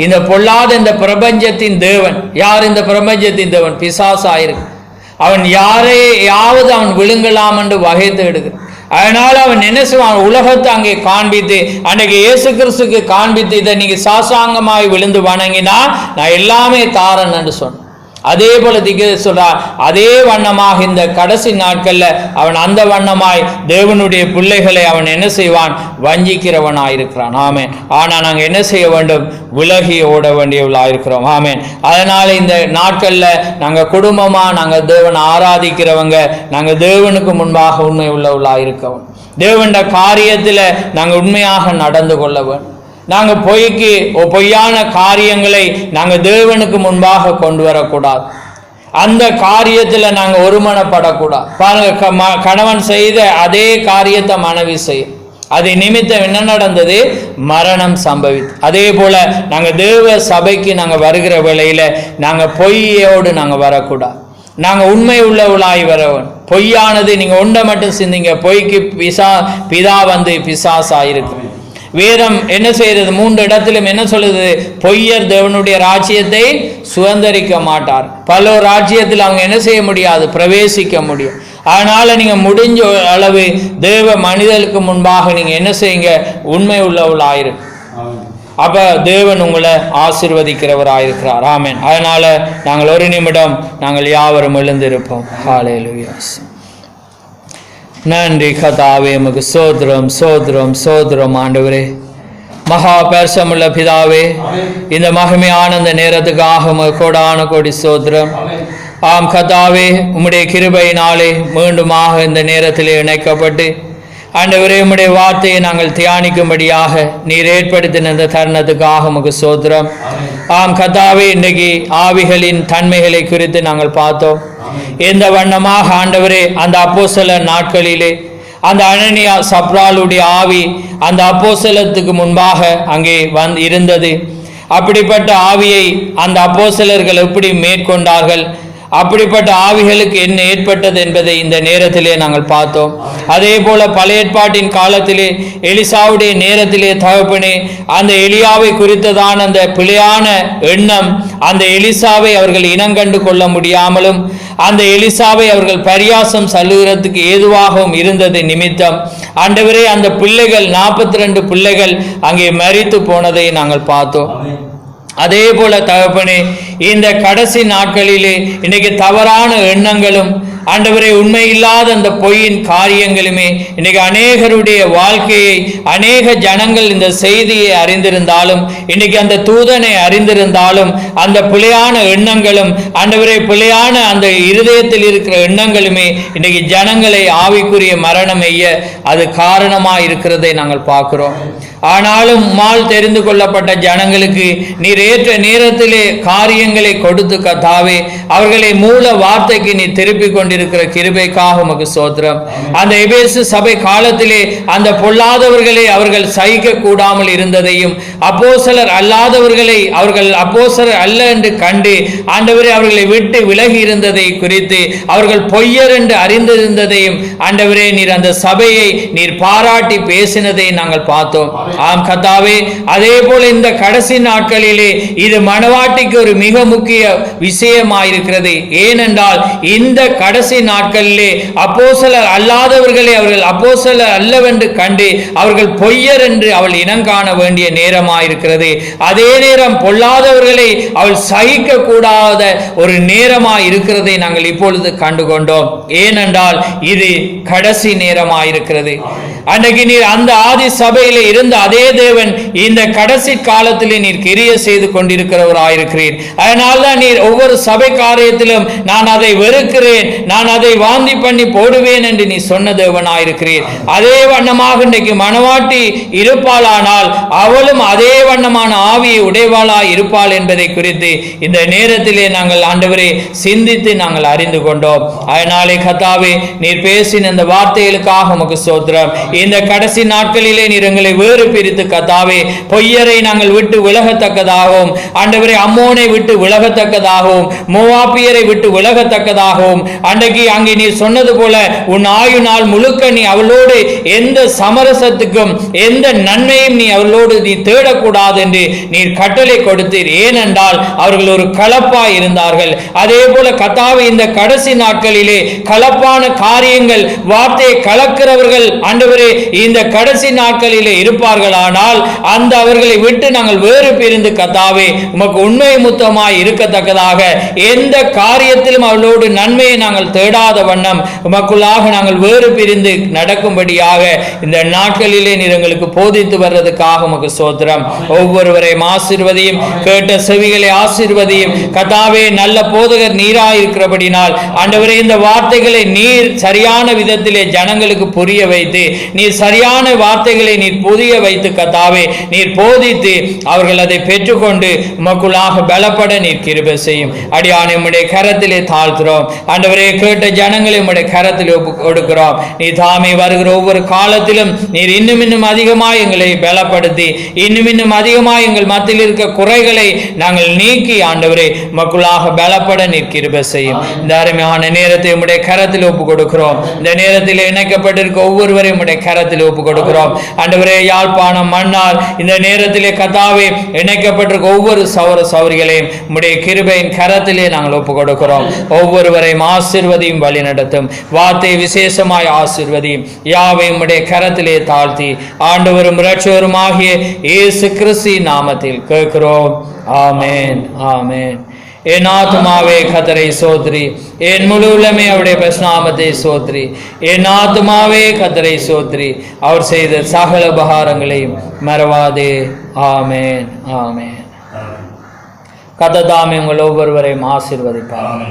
Speaker 1: இந்த பொல்லாத இந்த பிரபஞ்சத்தின் தேவன் யார்? இந்த பிரபஞ்சத்தின் தேவன் பிசாசாயிருக்கு. அவன் யாரையாவது அவன் விழுங்கலாம் என்று வகைத்து எடுக்கிறான். அதனால அவன் என்ன செய்வான்? உலகத்தை அங்கே காண்பித்து, அன்றைக்கு இயேசு கிறிஸ்துக்கு காண்பித்து, இதை நீங்க சாசாங்கமாய் விழுந்து வணங்கினா நான் எல்லாமே தாரன் என்று சொன்னான். அதே போல சொல்றார், அதே வண்ணமாக இந்த கடைசி நாட்கள்ல அவன் அந்த வண்ணமாய் தேவனுடைய பிள்ளைகளை அவன் என்ன செய்வான்? வஞ்சிக்கிறவனாயிருக்கிறான். ஆமேன். ஆனா நாங்க என்ன செய்ய வேண்டும்? விலகி ஓட வேண்டியவர்களாயிருக்கிறோம். ஆமேன். அதனால இந்த நாட்கள்ல நாங்க குடும்பமா நாங்க தேவனை ஆராதிக்கிறவங்க, நாங்க தேவனுக்கு முன்பாக உண்மை உள்ளவர்களாயிருக்கவும், தேவனுடைய காரியத்துல நாங்க உண்மையாக நடந்து கொள்ள வேண்டும். நாங்க பொய்யான காரியங்களை நாங்க தேவனுக்கு முன்பாக கொண்டு வரக்கூடாது. அந்த காரியத்துல நாங்க ஒருமனப்படக்கூடாது. பாருங்க, கணவன் செய்த அதே காரியத்தை மனைவி செய்யும். அது நிமித்தம் என்ன நடந்தது? மரணம் சம்பவித்து. அதே போல நாங்க தேவ சபைக்கு நாங்க வருகிற வேளையில நாங்க பொய்யோடு நாங்க வரக்கூடாது. நாங்க உண்மை உள்ளவளாய் வரவன். பொய்யானது நீங்க ஒன்றை மட்டும் சிந்திங்க, பொய்க்கு பிதா பிசாசாயிருக்கு. வேதம் என்ன செய்யறது? 3 இடத்திலும் என்ன சொல்லுது? பொய்யர் தேவனுடைய ராஜ்யத்தை சுதந்திரிக்க மாட்டார். பல ராஜ்யத்தில் அவங்க என்ன செய்ய முடியாது? பிரவேசிக்க முடியும். அதனால நீங்க முடிஞ்ச அளவு தேவ மனிதனுக்கு முன்பாக நீங்க என்ன செய்யுங்க? உண்மை உள்ளவளாயிருக்கு. அப்ப தேவன் உங்களை ஆசீர்வதிக்கிறவராயிருக்கிறார். ஆமென். அதனால நாங்கள் ஒரு நிமிடம் நாங்கள் யாவரும் எழுந்திருப்போம். ஹல்லேலூயா. நன்றி கர்த்தாவே, உமக்கு சோத்திரம் சோத்திரம் சோத்திரம் ஆண்டவரே. மகா பரிசுத்தமுள்ள பிதாவே, இந்த மகிமையான இந்த நேரத்துக்காக உமக்கு கோடான கோடி சோத்திரம். ஆம் கர்த்தாவே, உம்முடைய கிருபையினாலே மீண்டுமாக இந்த நேரத்திலே இணைக்கப்பட்டு ஆண்டவரே உம்முடைய வார்த்தையை நாங்கள் தியானிக்கும்படியாக நீர் ஏற்படுத்தின இந்த தருணத்துக்காக உமக்கு சோத்திரம். ஆம் கர்த்தாவே, இன்றைக்கு ஆவிகளின் தன்மைகளை குறித்து நாங்கள் பார்த்தோம். எந்த வண்ணமாக ஆண்டவரே அந்த அப்போஸ்தலர் நாட்களிலே அந்த அனனியா சப்ராலுடைய ஆவி அந்த அப்போஸ்தலத்துக்கு முன்பாக அங்கே இருந்தது. அப்படிப்பட்ட ஆவியை அந்த அப்போஸ்தலர்கள் எப்படி மேற்கொண்டார்கள், அப்படிப்பட்ட ஆவிகளுக்கு என்ன ஏற்பட்டது என்பதை இந்த நேரத்திலே நாங்கள் பார்த்தோம். அதே போல பழைய ஏற்பாட்டின் காலத்திலே எலிசாவுடைய நேரத்திலே தகப்பனே அந்த எலியாவை குறித்ததான அந்த பிழையான எண்ணம் அந்த எலிசாவை அவர்கள் இனங்கண்டு கொள்ள முடியாமலும் அந்த எலிசாவை அவர்கள் பரியாசம் சொல்லுகிறதுக்கு ஏதுவாகவும் இருந்தது நிமித்தம் ஆண்டவரே அந்த பிள்ளைகள் 42 பிள்ளைகள் அங்கே மரித்து போனதை நாங்கள் பார்த்தோம். அதே போல தகப்பனே இந்த கடைசி நாட்களிலே இன்னைக்கு தவறான எண்ணங்களும் ஆண்டவரே, உண்மை இல்லாத அந்த பொய்யின் காரியங்களுமே இன்னைக்கு அநேகருடைய வாழ்க்கையை, அநேக ஜனங்கள் இந்த செய்தியை அறிந்திருந்தாலும், இன்னைக்கு அந்த தூதனை அறிந்திருந்தாலும், அந்த பிழையான எண்ணங்களும் ஆண்டவரே, பிழையான அந்த இருதயத்தில் இருக்கிற எண்ணங்களுமே இன்னைக்கு ஜனங்களை ஆவிக்குரிய மரணம் எய்ய அது காரணமாக இருக்கிறதை நாங்கள் பார்க்கிறோம். ஆனாலும் உம்மால் தெரிந்து கொள்ளப்பட்ட ஜனங்களுக்கு நீர் ஏற்ற நேரத்திலே காரியங்களை கொடுத்து கர்த்தாவே, அவர்களை மூல வார்த்தைக்கு நீ திருப்பி கொண்டிருக்கிற கிருபைக்காக உமக்கு ஸ்தோத்திரம். அந்த எபேசு சபை காலத்திலே அந்த பொல்லாதவர்களை அவர்கள் சகிக்க கூடாமல் இருந்ததையும், அப்போஸ்தலர் அல்லாதவர்களை அவர்கள் அப்போஸ்தலர் அல்ல என்று கண்டு ஆண்டவரே அவர்களை விட்டு விலகி இருந்ததை குறித்து, அவர்கள் பொய்யர் என்று அறிந்திருந்ததையும் ஆண்டவரே நீர் அந்த சபையை நீர் பாராட்டி பேசினதை நாங்கள் பார்த்தோம். ஆம் கர்த்தாவே, அதே போல இந்த கடைசி நாட்களிலே இது மனவாட்டிக்கு ஒரு மிக முக்கிய விஷயமாயிருக்கிறது. ஏனென்றால் இந்த கடைசி நாட்களிலே அப்போஸ்தலர் அல்லாதவர்களை அவர்கள் அப்போஸ்தலர் அல்லவென்று கண்டு அவர்கள் பொய்யர் என்று அவள் இனங்காண வேண்டிய நேரமாயிருக்கிறது. அதே நேரம் பொல்லாதவர்களை அவள் சகிக்க கூடாத ஒரு நேரமாயிருக்கிறதை நாங்கள் இப்பொழுது கண்டுகொண்டோம். ஏனென்றால் இது கடைசி நேரமாயிருக்கிறது. அன்றைக்கு நீர் அந்த ஆதி சபையிலே இருந்த அதே தேவன் இந்த கடைசி காலத்திலே நீர் கிரிய செய்து கொண்டிருக்கிறவராயிருக்கிறீர். அதனால்தான் நீர் ஒவ்வொரு சபை காரியத்திலும் நான் அதை வெறுக்கிறேன், நான் அதை வாந்தி பண்ணி போடுவேன் என்று நீ சொன்ன தேவனாயிருக்கிறீர். அதே வண்ணமாக இன்றைக்கு மனவாட்டி இருப்பாளானால் அவளும் அதே வண்ணமான ஆவியை உடையவாளாய் இருப்பாள் என்பதை குறித்து இந்த நேரத்திலே நாங்கள் ஆண்டவரே சிந்தித்து நாங்கள் அறிந்து கொண்டோம். அதனாலே கர்த்தாவே, நீர் பேசின இந்த வார்த்தைகளுக்காக உமக்கு ஸ்தோத்திரம். இந்த கடைசி நாட்களிலே நீர் எங்களை வேறு பிரித்து கர்த்தாவே, பொய்யரை நாங்கள் விட்டு விலகத்தக்கதாகவும், ஆண்டவரே அம்மோனை விட்டு விலகத்தக்கதாகவும், மோவாபியரை விட்டு விலகத்தக்கதாகவும், அன்றைக்கு அங்கே நீர் சொன்னது போல உன் ஆயு நாள் முழுக்க நீ அவளோடு எந்த சமரசத்துக்கும் எந்த நன்மையும் நீ அவளோடு நீ தேடக்கூடாது என்று நீர் கட்டளை கொடுத்தீர். ஏனென்றால் அவர்கள் ஒரு கலப்பாய் இருந்தார்கள். அதே போல கர்த்தாவே, இந்த கடைசி நாட்களிலே கலப்பான காரியங்கள், வார்த்தையை கலக்கிறவர்கள் ஆண்டவரே இந்த கடைசி நாட்களிலே இருப்பார்களானால் அந்த அவர்களை விட்டு நாங்கள் வேறு பிரிந்து கர்த்தாவே உமக்கு உண்மை முத்தமாய் இருக்கத்தக்கதாக எந்த காரியத்திலும் அவளோடு நன்மையை நாங்கள் தேடாத வண்ணம் உமக்குள்ளாக நாங்கள் வேறு பிரிந்து நடக்கும்படியாக இந்த நாட்களிலே நீர் எங்களுக்கு போதித்து வர்றதுக்காக உமக்கு ஸ்தோத்திரம். ஒவ்வொருவரையும் ஆசீர்வதியும், கேட்ட செவிகளை ஆசீர்வதியும் கர்த்தாவே. நல்ல போதகர் நீராயிருக்கிறபடினால் ஆண்டவரே இந்த வார்த்தைகளை நீர் சரியான விதத்திலே ஜனங்களுக்கு புரிய வைத்து, நீர் சரியான வார்த்தைகளை நீர் புரிய வைத்து கர்த்தாவே நீர் போதித்து அவர்கள் அதை பெற்றுக்கொண்டு உமக்குள்ளாக பலப்பட நீர் கிருபை செய்யும். அடியானை உம்முடைய கரத்திலே தாழ்த்துறோம் ஆண்டவரே. கேட்ட ஜனங்களை உம்முடைய கரத்திலே கொடுக்கிறோம். நீ தாமே வருகிற ஒவ்வொரு காலத்திலும் நீர் இன்னும் இன்னும் அதிகமாக எங்களை பலப்படுத்தி, இன்னும் இன்னும் அதிகமாக எங்கள் மத்தியில் இருக்க குறைகளை நாங்கள் நீக்கி ஆண்டவரே உமக்குள்ளாக பலப்பட நீர் கிருபை செய்யும். இந்த அருமையான நேரத்தை உம்முடைய கரத்தில் ஒப்பு கொடுக்கிறோம். இந்த நேரத்தில் இணைக்கப்பட்டிருக்க ஒவ்வொருவரையும் உம்முடைய கரத்தில் ஒப்பு கொடுக்கிறோம் ஆண்டவரே. யாழ்ப்பாணம் மன்னார் இந்த நேரத்திலே கர்த்தாவே இணைக்கப்பட்டிருக்க ஒவ்வொரு சௌர சௌரிகளையும் உம்முடைய கிருபையின் கரத்திலே நாங்கள் ஒப்பு கொடுக்கிறோம். ஒவ்வொருவரையும் ஆசீர்வதியும், வழி நடத்தும். வார்த்தை விசேஷமாய் ஆசீர்வதியும். யாவை உம்முடைய கரத்திலே தாழ்த்தி ஆண்டவரும் இரட்சகரும் ஆகிய இயேசு கிறிஸ்து நாமத்தில் கேட்கிறோம். ஆமென், ஆமென். என் ஆத்துமாவே கர்த்தரை சோத்ரி, என் முழு உள்ளமே அவருடைய பரிசுநாமத்தை சோத்ரி. என் ஆத்துமாவே கர்த்தரை சோத்ரி, அவர் செய்த சகல உபகாரங்களையும் மறவாதே. ஆமென், ஆமென். கர்த்தர் தாமே உங்கள் ஒவ்வொருவரையும் ஆசீர்வதிப்பார்.